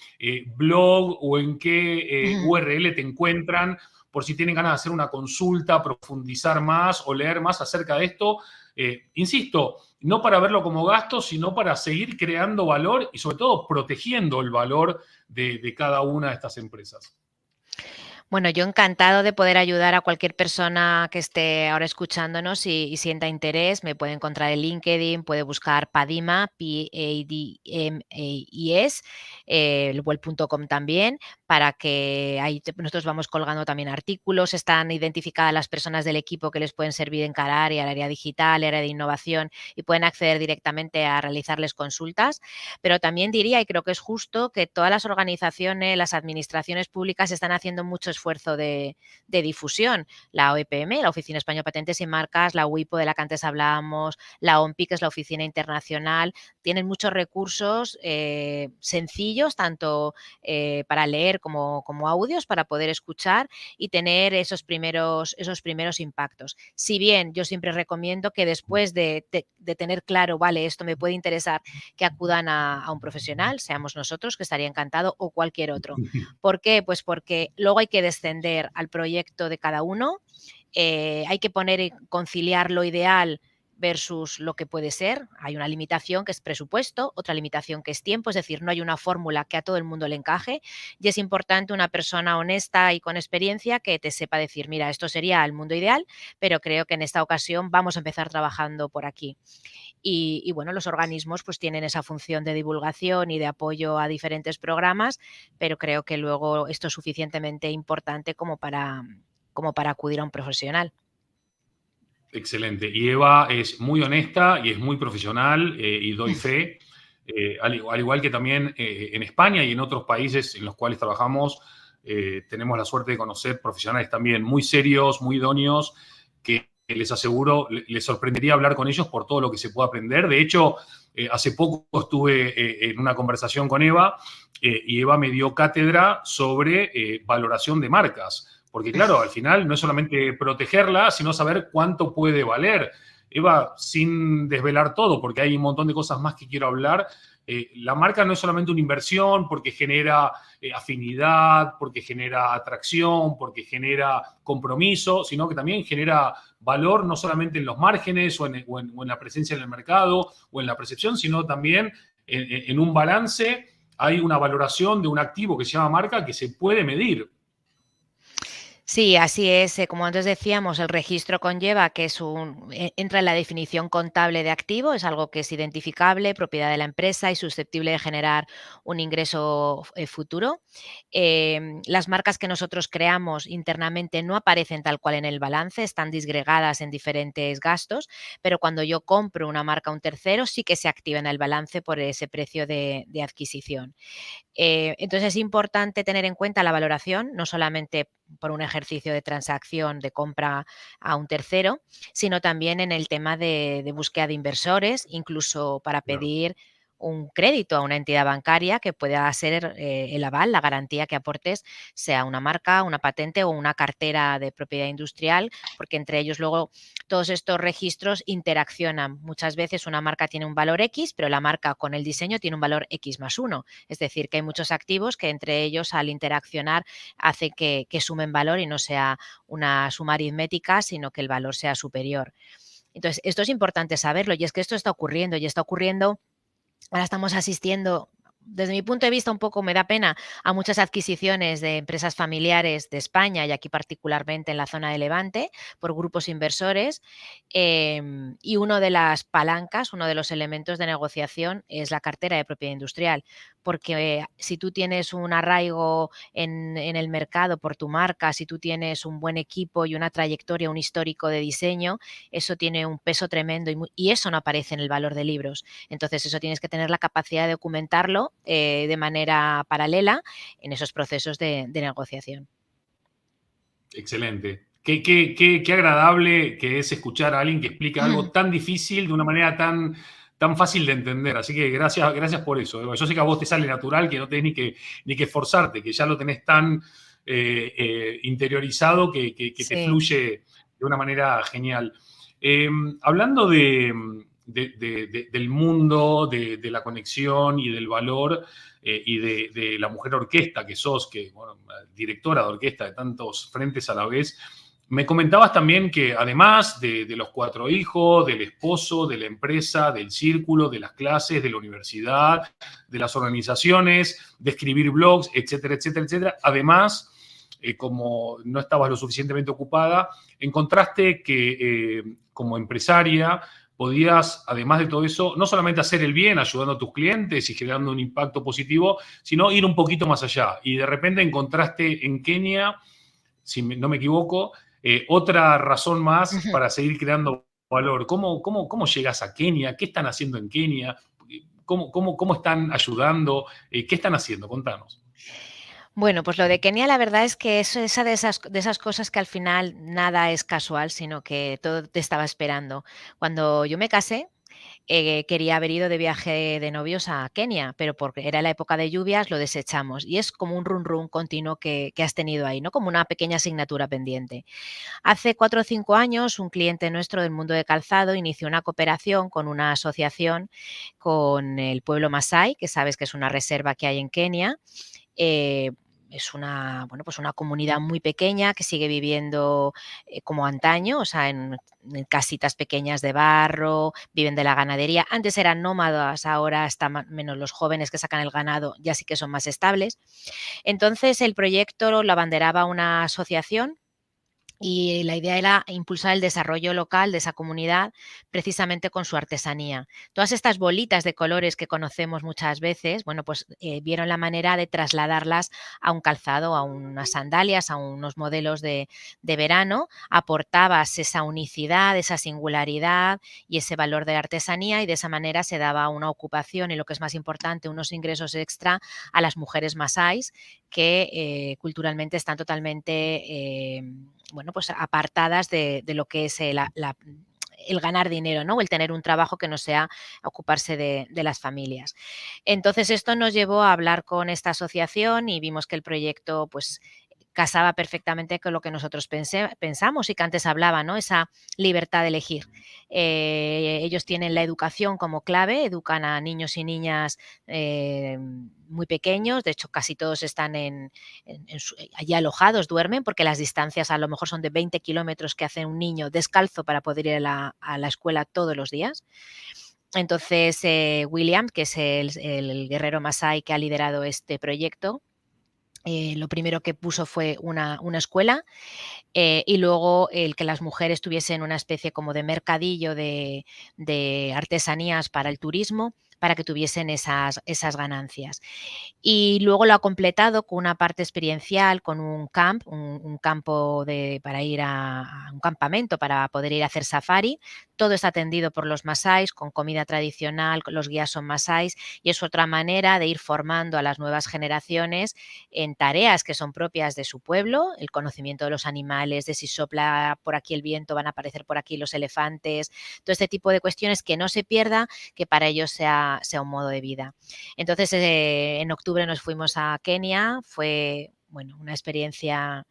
blog o en qué Ujú. URL te encuentran? Por si tienen ganas de hacer una consulta, profundizar más o leer más acerca de esto. Insisto, no para verlo como gasto, sino para seguir creando valor y sobre todo protegiendo el valor de cada una de estas empresas. Bueno, yo encantado de poder ayudar a cualquier persona que esté ahora escuchándonos y sienta interés. Me puede encontrar en LinkedIn, puede buscar Padima, Padmas, el web.com también, para que ahí nosotros vamos colgando también artículos. Están identificadas las personas del equipo que les pueden servir en cada área, el área digital, el área de innovación, y pueden acceder directamente a realizarles consultas. Pero también diría, y creo que es justo, que todas las organizaciones, las administraciones públicas están haciendo mucho esfuerzo de difusión. La OEPM, la Oficina Española de Patentes y Marcas, la WIPO de la que antes hablábamos, la OMPI, que es la Oficina Internacional, tienen muchos recursos sencillos, tanto para leer como audios, para poder escuchar y tener esos primeros impactos. Si bien yo siempre recomiendo que después de tener claro, vale, esto me puede interesar, que acudan a un profesional, seamos nosotros, que estaría encantado, o cualquier otro. ¿Por qué? Pues porque luego hay que descender al proyecto de cada uno, hay que conciliar lo ideal versus lo que puede ser. Hay una limitación que es presupuesto, otra limitación que es tiempo, es decir, no hay una fórmula que a todo el mundo le encaje y es importante una persona honesta y con experiencia que te sepa decir, mira, esto sería el mundo ideal, pero creo que en esta ocasión vamos a empezar trabajando por aquí. Y bueno, los organismos pues tienen esa función de divulgación y de apoyo a diferentes programas, pero creo que luego esto es suficientemente importante como para acudir a un profesional. Excelente. Y Eva es muy honesta y es muy profesional y doy fe. Al igual que también en España y en otros países en los cuales trabajamos, tenemos la suerte de conocer profesionales también muy serios, muy idóneos, que les aseguro, les sorprendería hablar con ellos por todo lo que se puede aprender. De hecho, hace poco estuve en una conversación con Eva y Eva me dio cátedra sobre valoración de marcas. Porque claro, al final no es solamente protegerla, sino saber cuánto puede valer. Eva, sin desvelar todo, porque hay un montón de cosas más que quiero hablar, la marca no es solamente una inversión porque genera afinidad, porque genera atracción, porque genera compromiso, sino que también genera valor no solamente en los márgenes o en la presencia en el mercado o en la percepción, sino también en un balance. Hay una valoración de un activo que se llama marca que se puede medir. Sí, así es. Como antes decíamos, el registro conlleva que entra en la definición contable de activo, es algo que es identificable, propiedad de la empresa y susceptible de generar un ingreso futuro. Las marcas que nosotros creamos internamente no aparecen tal cual en el balance, están disgregadas en diferentes gastos, pero cuando yo compro una marca a un tercero sí que se activa en el balance por ese precio de adquisición. Entonces es importante tener en cuenta la valoración, no solamente por un ejercicio de transacción de compra a un tercero, sino también en el tema de búsqueda de inversores, incluso para Claro. pedir un crédito a una entidad bancaria que pueda ser el aval, la garantía que aportes, sea una marca, una patente o una cartera de propiedad industrial, porque entre ellos luego todos estos registros interaccionan. Muchas veces una marca tiene un valor X, pero la marca con el diseño tiene un valor X más uno. Es decir, que hay muchos activos que entre ellos al interaccionar hace que sumen valor y no sea una suma aritmética, sino que el valor sea superior. Entonces, esto es importante saberlo y es que esto está ocurriendo y está ocurriendo. Ahora estamos asistiendo, desde mi punto de vista, un poco me da pena, a muchas adquisiciones de empresas familiares de España y aquí particularmente en la zona de Levante por grupos inversores. Y una de las palancas, uno de los elementos de negociación es la cartera de propiedad industrial, porque si tú tienes un arraigo en el mercado por tu marca, si tú tienes un buen equipo y una trayectoria, un histórico de diseño, eso tiene un peso tremendo y eso no aparece en el valor de libros. Entonces, eso tienes que tener la capacidad de documentarlo de manera paralela en esos procesos de negociación. Excelente. Qué agradable que es escuchar a alguien que explica algo tan difícil de una manera tan fácil de entender. Así que gracias por eso, Eva. Yo sé que a vos te sale natural, que no tenés ni que esforzarte, que ya lo tenés tan interiorizado que te Sí. fluye de una manera genial. Hablando del mundo, de la conexión y del valor, y de la mujer orquesta que sos, que, bueno, directora de orquesta de tantos frentes a la vez, me comentabas también que además de los 4 hijos, del esposo, de la empresa, del círculo, de las clases, de la universidad, de las organizaciones, de escribir blogs, etcétera, etcétera, etcétera, además, como no estabas lo suficientemente ocupada, encontraste que como empresaria podías, además de todo eso, no solamente hacer el bien ayudando a tus clientes y generando un impacto positivo, sino ir un poquito más allá. Y de repente encontraste en Kenia, si no me equivoco, otra razón más para seguir creando valor. ¿Cómo llegas a Kenia? ¿Qué están haciendo en Kenia? ¿Cómo están ayudando? ¿Qué están haciendo? Contanos. Bueno, pues lo de Kenia, la verdad es que es esa de esas cosas que al final nada es casual, sino que todo te estaba esperando. Cuando yo me casé, quería haber ido de viaje de novios a Kenia, pero porque era la época de lluvias lo desechamos. Y es como un run run continuo que has tenido ahí, ¿no? Como una pequeña asignatura pendiente. Hace 4 o 5 años, un cliente nuestro del mundo de calzado inició una cooperación con una asociación con el pueblo Masái, que sabes que es una reserva que hay en Kenia. eh, bueno, pues una comunidad muy pequeña que sigue viviendo como antaño, o sea, en casitas pequeñas de barro, viven de la ganadería. Antes eran nómadas, ahora está menos los jóvenes que sacan el ganado, ya sí que son más estables. Entonces, el proyecto lo abanderaba una asociación y la idea era impulsar el desarrollo local de esa comunidad precisamente con su artesanía. Todas estas bolitas de colores que conocemos muchas veces, bueno, pues vieron la manera de trasladarlas a un calzado, a unas sandalias, a unos modelos de verano. Aportabas esa unicidad, esa singularidad y ese valor de la artesanía, y de esa manera se daba una ocupación y, lo que es más importante, unos ingresos extra a las mujeres masáis que culturalmente están totalmente bueno, pues apartadas de lo que es el ganar dinero, ¿no? O el tener un trabajo que no sea ocuparse de las familias. Entonces, esto nos llevó a hablar con esta asociación y vimos que el proyecto, pues, casaba perfectamente con lo que nosotros pensamos y que antes hablaba, ¿no? Esa libertad de elegir. Ellos tienen la educación como clave, educan a niños y niñas muy pequeños. De hecho, casi todos están allí alojados, duermen, porque las distancias a lo mejor son de 20 kilómetros que hace un niño descalzo para poder ir a la escuela todos los días. Entonces, William, que es el guerrero masái que ha liderado este proyecto, lo primero que puso fue una escuela, y luego el que las mujeres tuviesen una especie como de mercadillo de artesanías para el turismo, para que tuviesen esas ganancias. Y luego lo ha completado con una parte experiencial, con un campo para ir a un campamento para poder ir a hacer safari. Todo está atendido por los masáis, con comida tradicional, los guías son masáis, y es otra manera de ir formando a las nuevas generaciones en tareas que son propias de su pueblo, el conocimiento de los animales, de si sopla por aquí el viento, van a aparecer por aquí los elefantes, todo este tipo de cuestiones, que no se pierda, que para ellos sea un modo de vida. Entonces, en octubre nos fuimos a Kenia, fue, bueno, una experiencia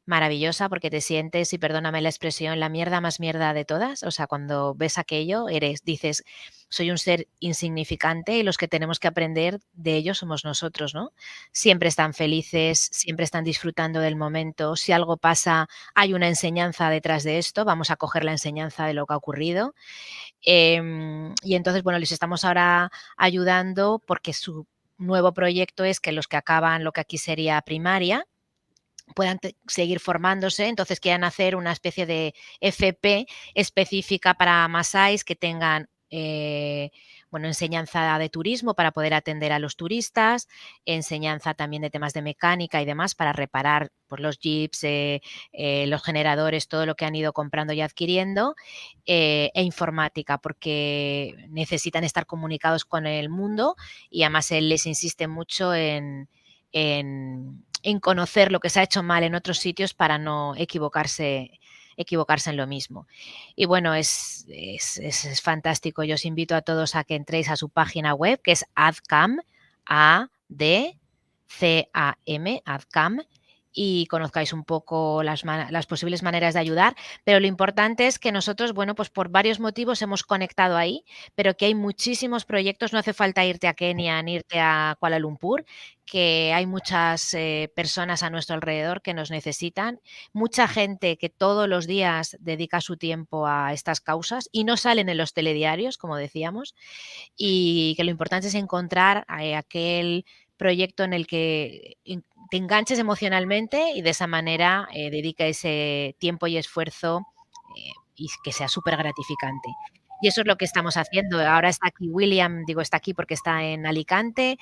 maravillosa, porque te sientes, y perdóname la expresión, la mierda más mierda de todas. O sea, cuando ves aquello, dices, soy un ser insignificante y los que tenemos que aprender de ellos somos nosotros, ¿no? Siempre están felices, siempre están disfrutando del momento. Si algo pasa, hay una enseñanza detrás de esto, vamos a coger la enseñanza de lo que ha ocurrido. Y entonces, bueno, les estamos ahora ayudando porque su nuevo proyecto es que los que acaban lo que aquí sería primaria puedan seguir formándose, entonces quieran hacer una especie de FP específica para masáis que tengan bueno, enseñanza de turismo para poder atender a los turistas, enseñanza también de temas de mecánica y demás para reparar pues, los jeeps, los generadores, todo lo que han ido comprando y adquiriendo, e informática, porque necesitan estar comunicados con el mundo, y además él les insiste mucho en conocer lo que se ha hecho mal en otros sitios para no equivocarse en lo mismo. Y bueno, es fantástico. Yo os invito a todos a que entréis a su página web, que es ADCAM, ADCAM, ADCAM, y conozcáis un poco las posibles maneras de ayudar. Pero lo importante es que nosotros, bueno, pues por varios motivos hemos conectado ahí, pero que hay muchísimos proyectos. No hace falta irte a Kenia ni irte a Kuala Lumpur, que hay muchas personas a nuestro alrededor que nos necesitan, mucha gente que todos los días dedica su tiempo a estas causas y no salen en los telediarios, como decíamos, y que lo importante es encontrar aquel proyecto en el que te enganches emocionalmente y de esa manera dedica ese tiempo y esfuerzo y que sea súper gratificante. Y eso es lo que estamos haciendo. Ahora está aquí William, digo está aquí porque está en Alicante,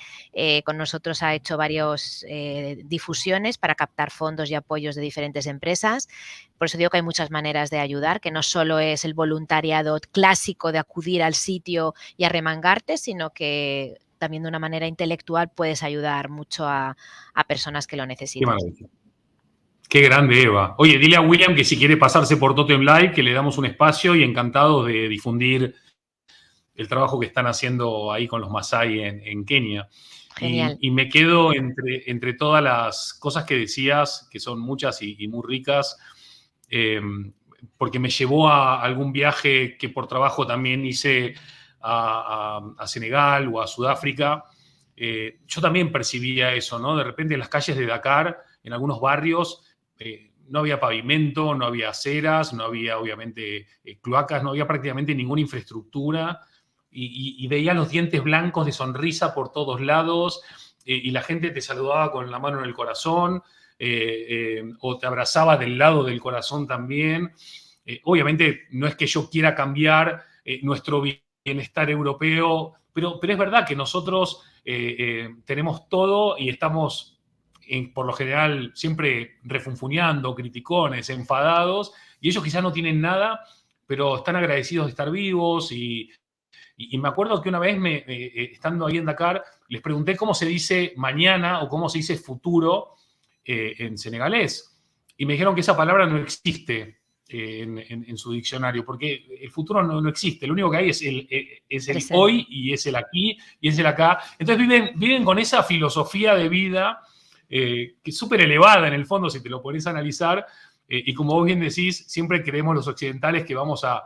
con nosotros ha hecho varias difusiones para captar fondos y apoyos de diferentes empresas. Por eso digo que hay muchas maneras de ayudar, que no solo es el voluntariado clásico de acudir al sitio y arremangarte, sino que también de una manera intelectual puedes ayudar mucho a personas que lo Qué necesitan. maravilla. Qué grande, Eva. Oye, dile a William que si quiere pasarse por Totem Live, que le damos un espacio y encantados de difundir el trabajo que están haciendo ahí con los Masái en Kenia. Genial. Y me quedo entre todas las cosas que decías, que son muchas y muy ricas, porque me llevó a algún viaje que por trabajo también hice a Senegal o a Sudáfrica, yo también percibía eso, ¿no? De repente en las calles de Dakar, en algunos barrios, no había pavimento, no había aceras, no había obviamente cloacas, no había prácticamente ninguna infraestructura y veía los dientes blancos de sonrisa por todos lados y la gente te saludaba con la mano en el corazón o te abrazaba del lado del corazón también. Obviamente no es que yo quiera cambiar nuestro bienestar europeo, pero es verdad que nosotros tenemos todo y estamos por lo general siempre refunfuñando, criticones, enfadados, y ellos quizás no tienen nada, pero están agradecidos de estar vivos. Y me acuerdo que una vez, estando ahí en Dakar, les pregunté cómo se dice mañana o cómo se dice futuro en senegalés. Y me dijeron que esa palabra no existe en su diccionario, porque el futuro no existe. Lo único que hay es el hoy y es el aquí y es el acá. Entonces viven con esa filosofía de vida que es súper elevada en el fondo, si te lo pones a analizar. Y como vos bien decís, siempre creemos los occidentales que vamos a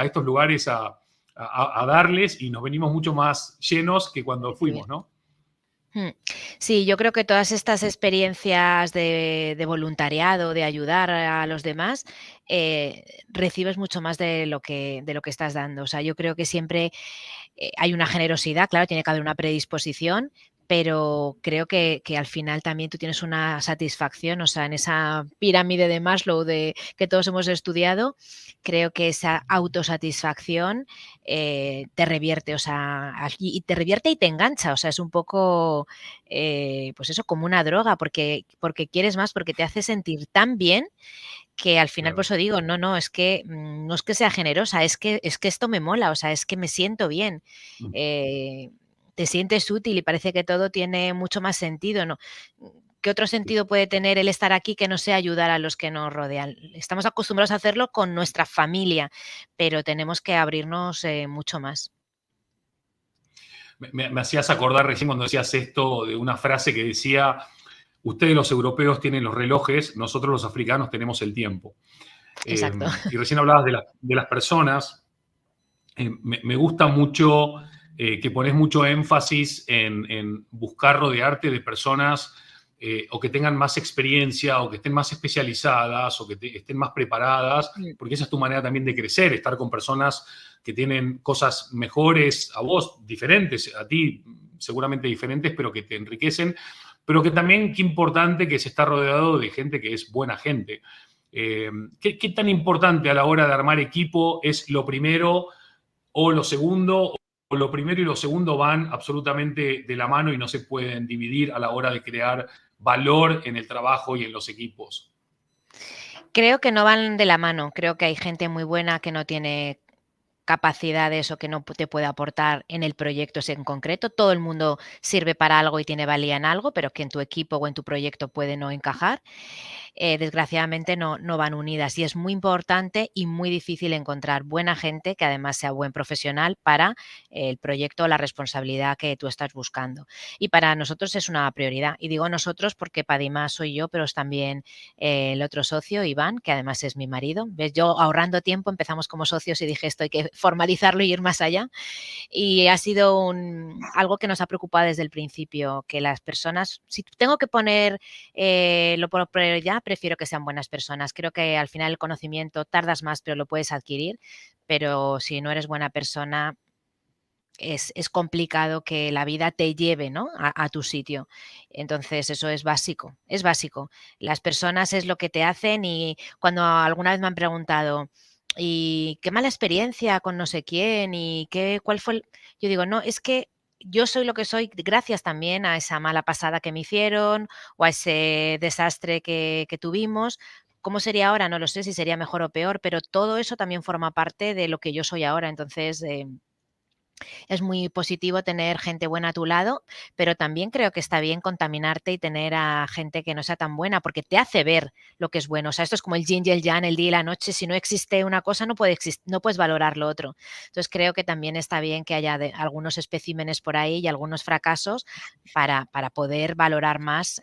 estos lugares a darles y nos venimos mucho más llenos que cuando fuimos, ¿no? Sí, yo creo que todas estas experiencias de voluntariado, de ayudar a los demás, recibes mucho más de lo que estás dando. O sea, yo creo que siempre hay una generosidad, claro, tiene que haber una predisposición, pero creo que al final también tú tienes una satisfacción, o sea, en esa pirámide de Maslow que todos hemos estudiado, creo que esa autosatisfacción te revierte, o sea, y te revierte y te engancha, o sea, es un poco, pues eso, como una droga, porque quieres más, porque te hace sentir tan bien que al final, por eso digo, no es que no es que sea generosa, es que esto me mola, o sea, es que me siento bien. Te sientes útil y parece que todo tiene mucho más sentido, ¿no? ¿Qué otro sentido puede tener el estar aquí que no sea ayudar a los que nos rodean? Estamos acostumbrados a hacerlo con nuestra familia, pero tenemos que abrirnos mucho más. Me hacías acordar recién cuando decías esto de una frase que decía: ustedes los europeos tienen los relojes, nosotros los africanos tenemos el tiempo. Exacto. Y recién hablabas de las personas. Me gusta mucho que pones mucho énfasis en buscar rodearte de personas o que tengan más experiencia o que estén más especializadas o que estén más preparadas, porque esa es tu manera también de crecer, estar con personas que tienen cosas mejores a vos, diferentes, a ti seguramente diferentes, pero que te enriquecen, pero que también qué importante que se está rodeado de gente que es buena gente. ¿Qué tan importante a la hora de armar equipo es lo primero o lo segundo, o lo primero y lo segundo van absolutamente de la mano y no se pueden dividir a la hora de crear valor en el trabajo y en los equipos? Creo que no van de la mano. Creo que hay gente muy buena que no tiene capacidades o que no te puede aportar en el proyecto ese en concreto. Todo el mundo sirve para algo y tiene valía en algo, pero que en tu equipo o en tu proyecto puede no encajar. Desgraciadamente no van unidas y es muy importante y muy difícil encontrar buena gente que además sea buen profesional para el proyecto o la responsabilidad que tú estás buscando. Y para nosotros es una prioridad. Y digo nosotros porque Padima soy yo, pero es también el otro socio, Iván, que además es mi marido. ¿Ves? Yo ahorrando tiempo empezamos como socios y dije esto hay que formalizarlo y ir más allá. Y ha sido algo que nos ha preocupado desde el principio, que las personas, si tengo que poner lo por prioridad, prefiero que sean buenas personas. Creo que al final el conocimiento tardas más, pero lo puedes adquirir, pero si no eres buena persona, es complicado que la vida te lleve, ¿no?, a tu sitio. Entonces, eso es básico, es básico. Las personas es lo que te hacen y cuando alguna vez me han preguntado: "¿Y qué mala experiencia con no sé quién? ¿Y cuál fue el?". Yo digo: "No, es que yo soy lo que soy gracias también a esa mala pasada que me hicieron o a ese desastre que tuvimos. ¿Cómo sería ahora? No lo sé, si sería mejor o peor, pero todo eso también forma parte de lo que yo soy ahora". Entonces, es muy positivo tener gente buena a tu lado, pero también creo que está bien contaminarte y tener a gente que no sea tan buena, porque te hace ver lo que es bueno. O sea, esto es como el yin y el yang, el día y la noche. Si no existe una cosa, no puedes valorar lo otro. Entonces, creo que también está bien que haya algunos especímenes por ahí y algunos fracasos para poder valorar más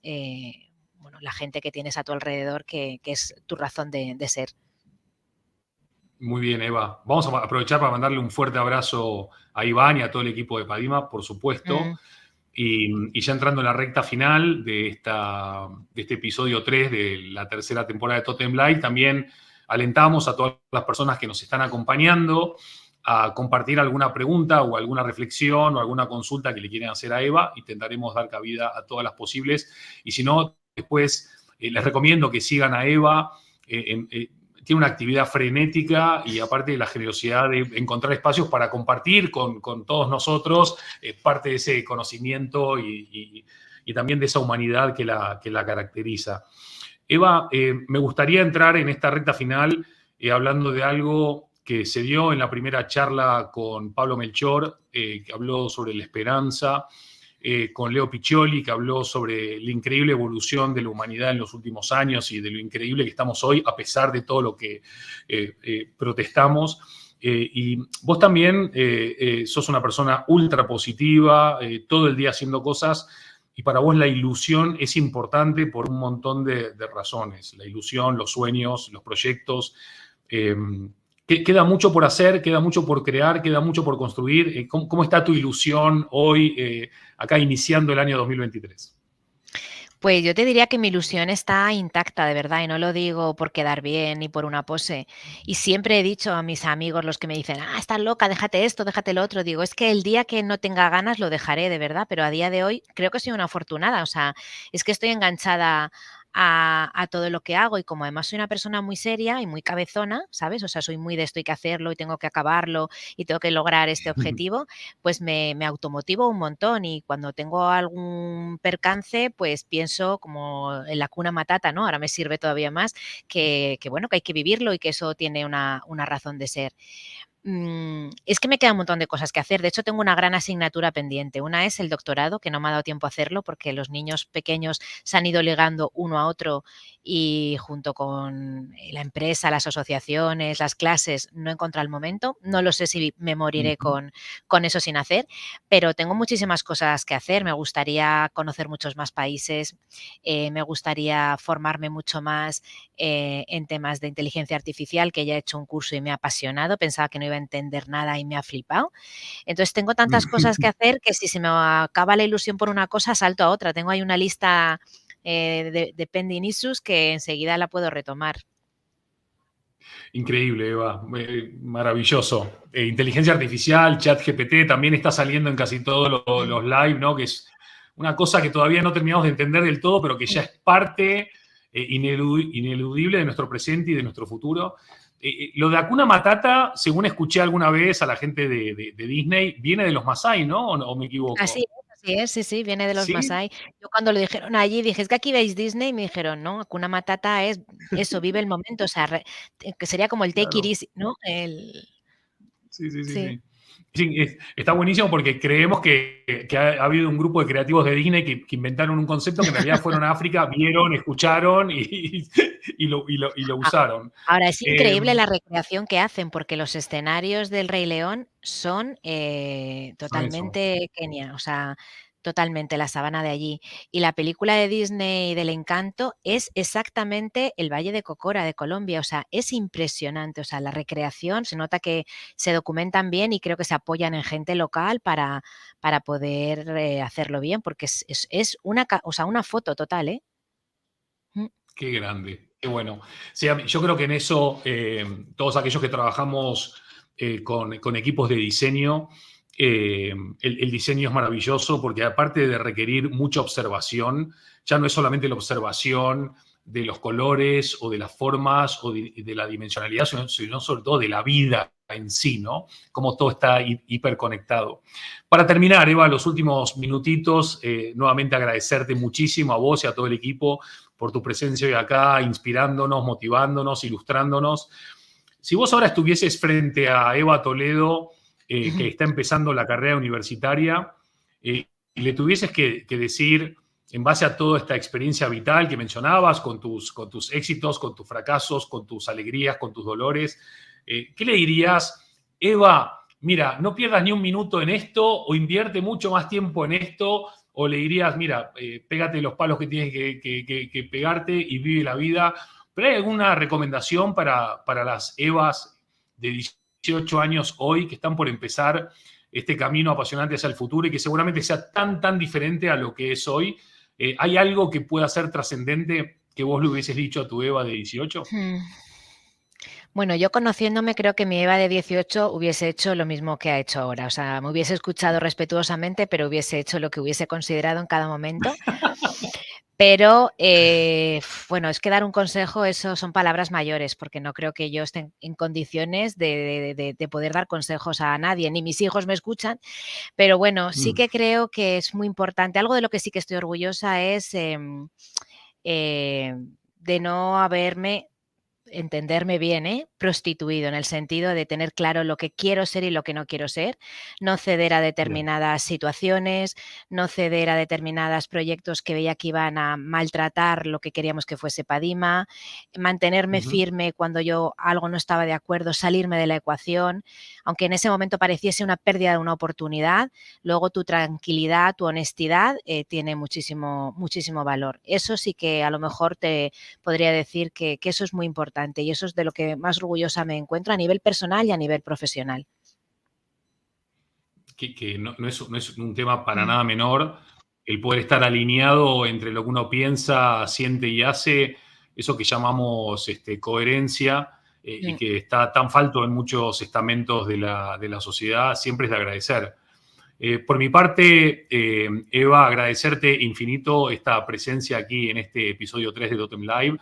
bueno, la gente que tienes a tu alrededor, que es tu razón de ser. Muy bien, Eva. Vamos a aprovechar para mandarle un fuerte abrazo a Iván y a todo el equipo de Padima, por supuesto. Mm. Y ya entrando en la recta final de este episodio 3 de la tercera temporada de Totem Live, también alentamos a todas las personas que nos están acompañando a compartir alguna pregunta o alguna reflexión o alguna consulta que le quieren hacer a Eva. Intentaremos dar cabida a todas las posibles. Y si no, después les recomiendo que sigan a Eva. Tiene una actividad frenética y aparte de la generosidad de encontrar espacios para compartir con todos nosotros parte de ese conocimiento y también de esa humanidad que la caracteriza. Eva, me gustaría entrar en esta recta final hablando de algo que se dio en la primera charla con Pablo Melchor, que habló sobre la esperanza, con Leo Piccioli, que habló sobre la increíble evolución de la humanidad en los últimos años y de lo increíble que estamos hoy, a pesar de todo lo que protestamos. Y vos también sos una persona ultra positiva, todo el día haciendo cosas, y para vos la ilusión es importante por un montón de razones. La ilusión, los sueños, los proyectos. Queda mucho por hacer, queda mucho por crear, queda mucho por construir. ¿Cómo está tu ilusión hoy, acá iniciando el año 2023? Pues yo te diría que mi ilusión está intacta, de verdad, y no lo digo por quedar bien ni por una pose. Y siempre he dicho a mis amigos, los que me dicen, estás loca, déjate esto, déjate lo otro. Digo, es que el día que no tenga ganas lo dejaré, de verdad, pero a día de hoy creo que soy una afortunada. O sea, es que estoy enganchada a todo lo que hago y como además soy una persona muy seria y muy cabezona, ¿sabes? O sea, soy muy de esto hay que hacerlo y tengo que acabarlo y tengo que lograr este objetivo, pues me automotivo un montón y cuando tengo algún percance, pues pienso como en la Hakuna Matata, ¿no? Ahora me sirve todavía más bueno, que hay que vivirlo y que eso tiene una razón de ser. Es que me queda un montón de cosas que hacer. De hecho, tengo una gran asignatura pendiente. Una es el doctorado, que no me ha dado tiempo a hacerlo porque los niños pequeños se han ido ligando uno a otro y junto con la empresa, las asociaciones, las clases, no he encontrado el momento. No lo sé si me moriré con eso sin hacer, pero tengo muchísimas cosas que hacer. Me gustaría conocer muchos más países, me gustaría formarme mucho más en temas de inteligencia artificial, que ya he hecho un curso y me ha apasionado. Pensaba que no iba a entender nada y me ha flipado. Entonces tengo tantas cosas que hacer que si se me acaba la ilusión por una cosa, salto a otra. Tengo ahí una lista de pending issues que enseguida la puedo retomar. Increíble, Eva. Maravilloso. Inteligencia artificial, ChatGPT, también está saliendo en casi todos los live, ¿no? Que es una cosa que todavía no terminamos de entender del todo, pero que ya es parte ineludible de nuestro presente y de nuestro futuro. Lo de Hakuna Matata, según escuché alguna vez a la gente de Disney, viene de los Masái, ¿no? ¿O me equivoco? Así es, sí, viene de los ¿Sí? Masái. Yo cuando lo dijeron allí dije: "Es que aquí veis Disney", y me dijeron: "No, Hakuna Matata es eso, vive el momento", o sea, que sería como el take it Claro. easy, ¿no? El Sí, sí, sí, sí. sí. Sí, está buenísimo porque creemos que ha habido un grupo de creativos de Disney que inventaron un concepto que en realidad fueron a África, vieron, escucharon y lo A usaron. Ahora, es increíble la recreación que hacen, porque los escenarios del Rey León son, Son eso. totalmente Kenia, o sea, totalmente la sabana de allí. Y la película de Disney del Encanto es exactamente el Valle de Cocora de Colombia, o sea, es impresionante, o sea, la recreación, se nota que se documentan bien y creo que se apoyan en gente local para poder, hacerlo bien, porque es una foto total, ¿eh? Mm. Qué grande, qué bueno. Sí, yo creo que en eso, todos aquellos que trabajamos con equipos de diseño, el diseño es maravilloso porque aparte de requerir mucha observación, ya no es solamente la observación de los colores o de las formas o de la dimensionalidad, sino sobre todo de la vida en sí, ¿no? Cómo todo está hiperconectado. Para terminar, Eva, los últimos minutitos, nuevamente agradecerte muchísimo a vos y a todo el equipo por tu presencia hoy acá, inspirándonos, motivándonos, ilustrándonos. Si vos ahora estuvieses frente a Eva Toledo, que está empezando la carrera universitaria, y le tuvieses que decir, en base a toda esta experiencia vital que mencionabas, con tus éxitos, con tus fracasos, con tus alegrías, con tus dolores, ¿qué le dirías? Eva, mira, no pierdas ni un minuto en esto o invierte mucho más tiempo en esto, o le dirías, mira, pégate los palos que tienes que pegarte y vive la vida. ¿Pero hay alguna recomendación para las Evas de 18 años hoy que están por empezar este camino apasionante hacia el futuro y que seguramente sea tan diferente a lo que es hoy. ¿Hay algo que pueda ser trascendente que vos le hubieses dicho a tu Eva de 18? Bueno, yo conociéndome creo que mi Eva de 18 hubiese hecho lo mismo que ha hecho ahora. O sea, me hubiese escuchado respetuosamente, pero hubiese hecho lo que hubiese considerado en cada momento. Pero, bueno, es que dar un consejo, eso son palabras mayores, porque no creo que yo esté en condiciones de poder dar consejos a nadie, ni mis hijos me escuchan. Pero bueno, sí que creo que es muy importante. Algo de lo que sí que estoy orgullosa es de no entenderme bien, prostituido, en el sentido de tener claro lo que quiero ser y lo que no quiero ser, no ceder a determinadas situaciones, no ceder a determinados proyectos que veía que iban a maltratar lo que queríamos que fuese Padima, mantenerme firme cuando yo algo no estaba de acuerdo, salirme de la ecuación, aunque en ese momento pareciese una pérdida de una oportunidad, luego tu tranquilidad, tu honestidad tiene muchísimo valor. Eso sí que a lo mejor te podría decir que eso es muy importante y eso es de lo que más orgullosa me encuentro a nivel personal y a nivel profesional. Que no es un tema para nada menor, el poder estar alineado entre lo que uno piensa, siente y hace, eso que llamamos coherencia, y que está tan falto en muchos estamentos de la sociedad, siempre es de agradecer. Por mi parte, Eva, agradecerte infinito esta presencia aquí en este episodio 3 de Totem Live.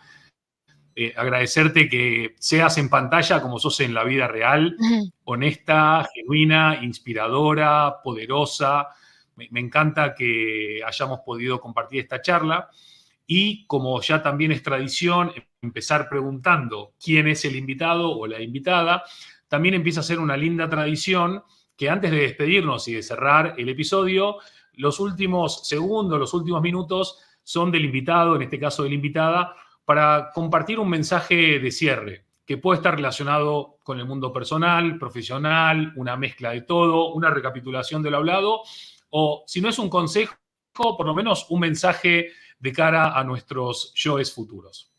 Agradecerte que seas en pantalla como sos en la vida real, honesta, genuina, inspiradora, poderosa. Me encanta que hayamos podido compartir esta charla y, como ya también es tradición, empezar preguntando quién es el invitado o la invitada. También empieza a ser una linda tradición que antes de despedirnos y de cerrar el episodio, los últimos segundos, los últimos minutos son del invitado, en este caso de la invitada, para compartir un mensaje de cierre que puede estar relacionado con el mundo personal, profesional, una mezcla de todo, una recapitulación de lo hablado, o si no es un consejo, por lo menos un mensaje de cara a nuestros yoes futuros.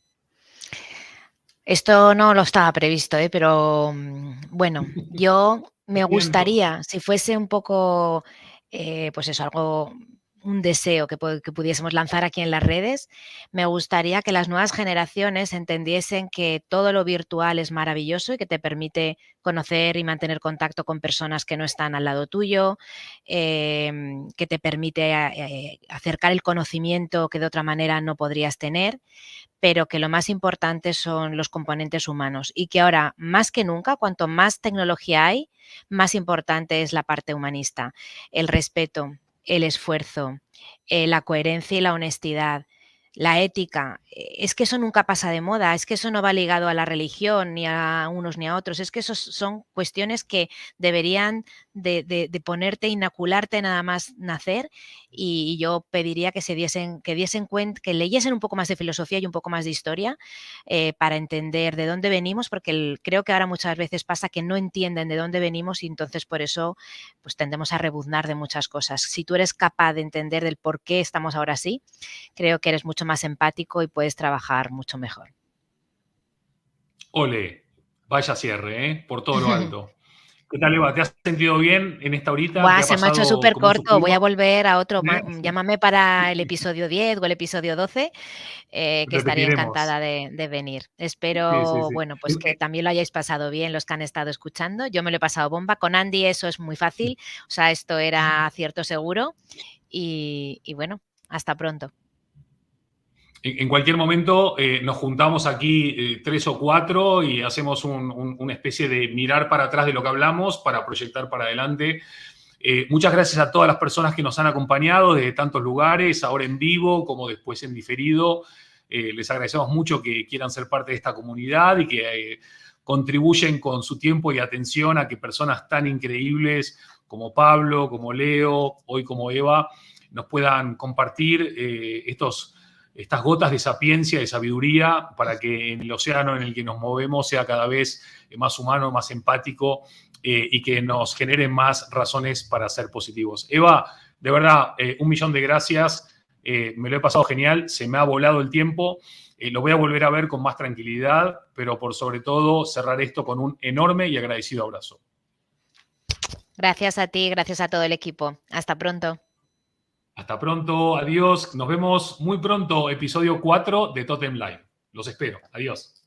Esto no lo estaba previsto, pero bueno, yo me gustaría, si fuese un poco, pues eso, algo, un deseo que pudiésemos lanzar aquí en las redes, me gustaría que las nuevas generaciones entendiesen que todo lo virtual es maravilloso y que te permite conocer y mantener contacto con personas que no están al lado tuyo, que te permite acercar el conocimiento que de otra manera no podrías tener, pero que lo más importante son los componentes humanos y que ahora, más que nunca, cuanto más tecnología hay, más importante es la parte humanista, el respeto, el esfuerzo, la coherencia y la honestidad, la ética. Es que eso nunca pasa de moda, es que eso no va ligado a la religión, ni a unos ni a otros, es que eso son cuestiones que deberían de ponerte, inocularte nada más nacer, y yo pediría que diesen cuenta, que leyesen un poco más de filosofía y un poco más de historia para entender de dónde venimos, porque creo que ahora muchas veces pasa que no entienden de dónde venimos y entonces por eso pues tendemos a rebuznar de muchas cosas. Si tú eres capaz de entender del por qué estamos ahora así, creo que eres mucho más empático y puedes trabajar mucho mejor. Ole, vaya cierre, por todo lo alto. ¿Qué tal, Eva? ¿Te has sentido bien en esta horita? Buah, ¿Te ha se me ha hecho pasado súper como corto. Voy a supimos? volver a otro. ¿Sí? Llámame para el episodio 10 o el episodio 12, que estaría Repetiremos. encantada de venir. Sí. Espero, bueno, pues que también lo hayáis pasado bien los que han estado escuchando. Yo me lo he pasado bomba. Con Andy eso es muy fácil. O sea, esto era acierto seguro. Y bueno, hasta pronto. En cualquier momento nos juntamos aquí 3 o 4 y hacemos una especie de mirar para atrás de lo que hablamos para proyectar para adelante. Muchas gracias a todas las personas que nos han acompañado desde tantos lugares, ahora en vivo como después en diferido. Les agradecemos mucho que quieran ser parte de esta comunidad y que contribuyen con su tiempo y atención a que personas tan increíbles como Pablo, como Leo, hoy como Eva, nos puedan compartir estas gotas de sapiencia, de sabiduría, para que en el océano en el que nos movemos sea cada vez más humano, más empático, y que nos generen más razones para ser positivos. Eva, de verdad, 1.000.000 de gracias. Me lo he pasado genial, se me ha volado el tiempo. Lo voy a volver a ver con más tranquilidad, pero por sobre todo cerrar esto con un enorme y agradecido abrazo. Gracias a ti, gracias a todo el equipo. Hasta pronto. Hasta pronto, adiós. Nos vemos muy pronto, episodio 4 de Totem Live. Los espero. Adiós.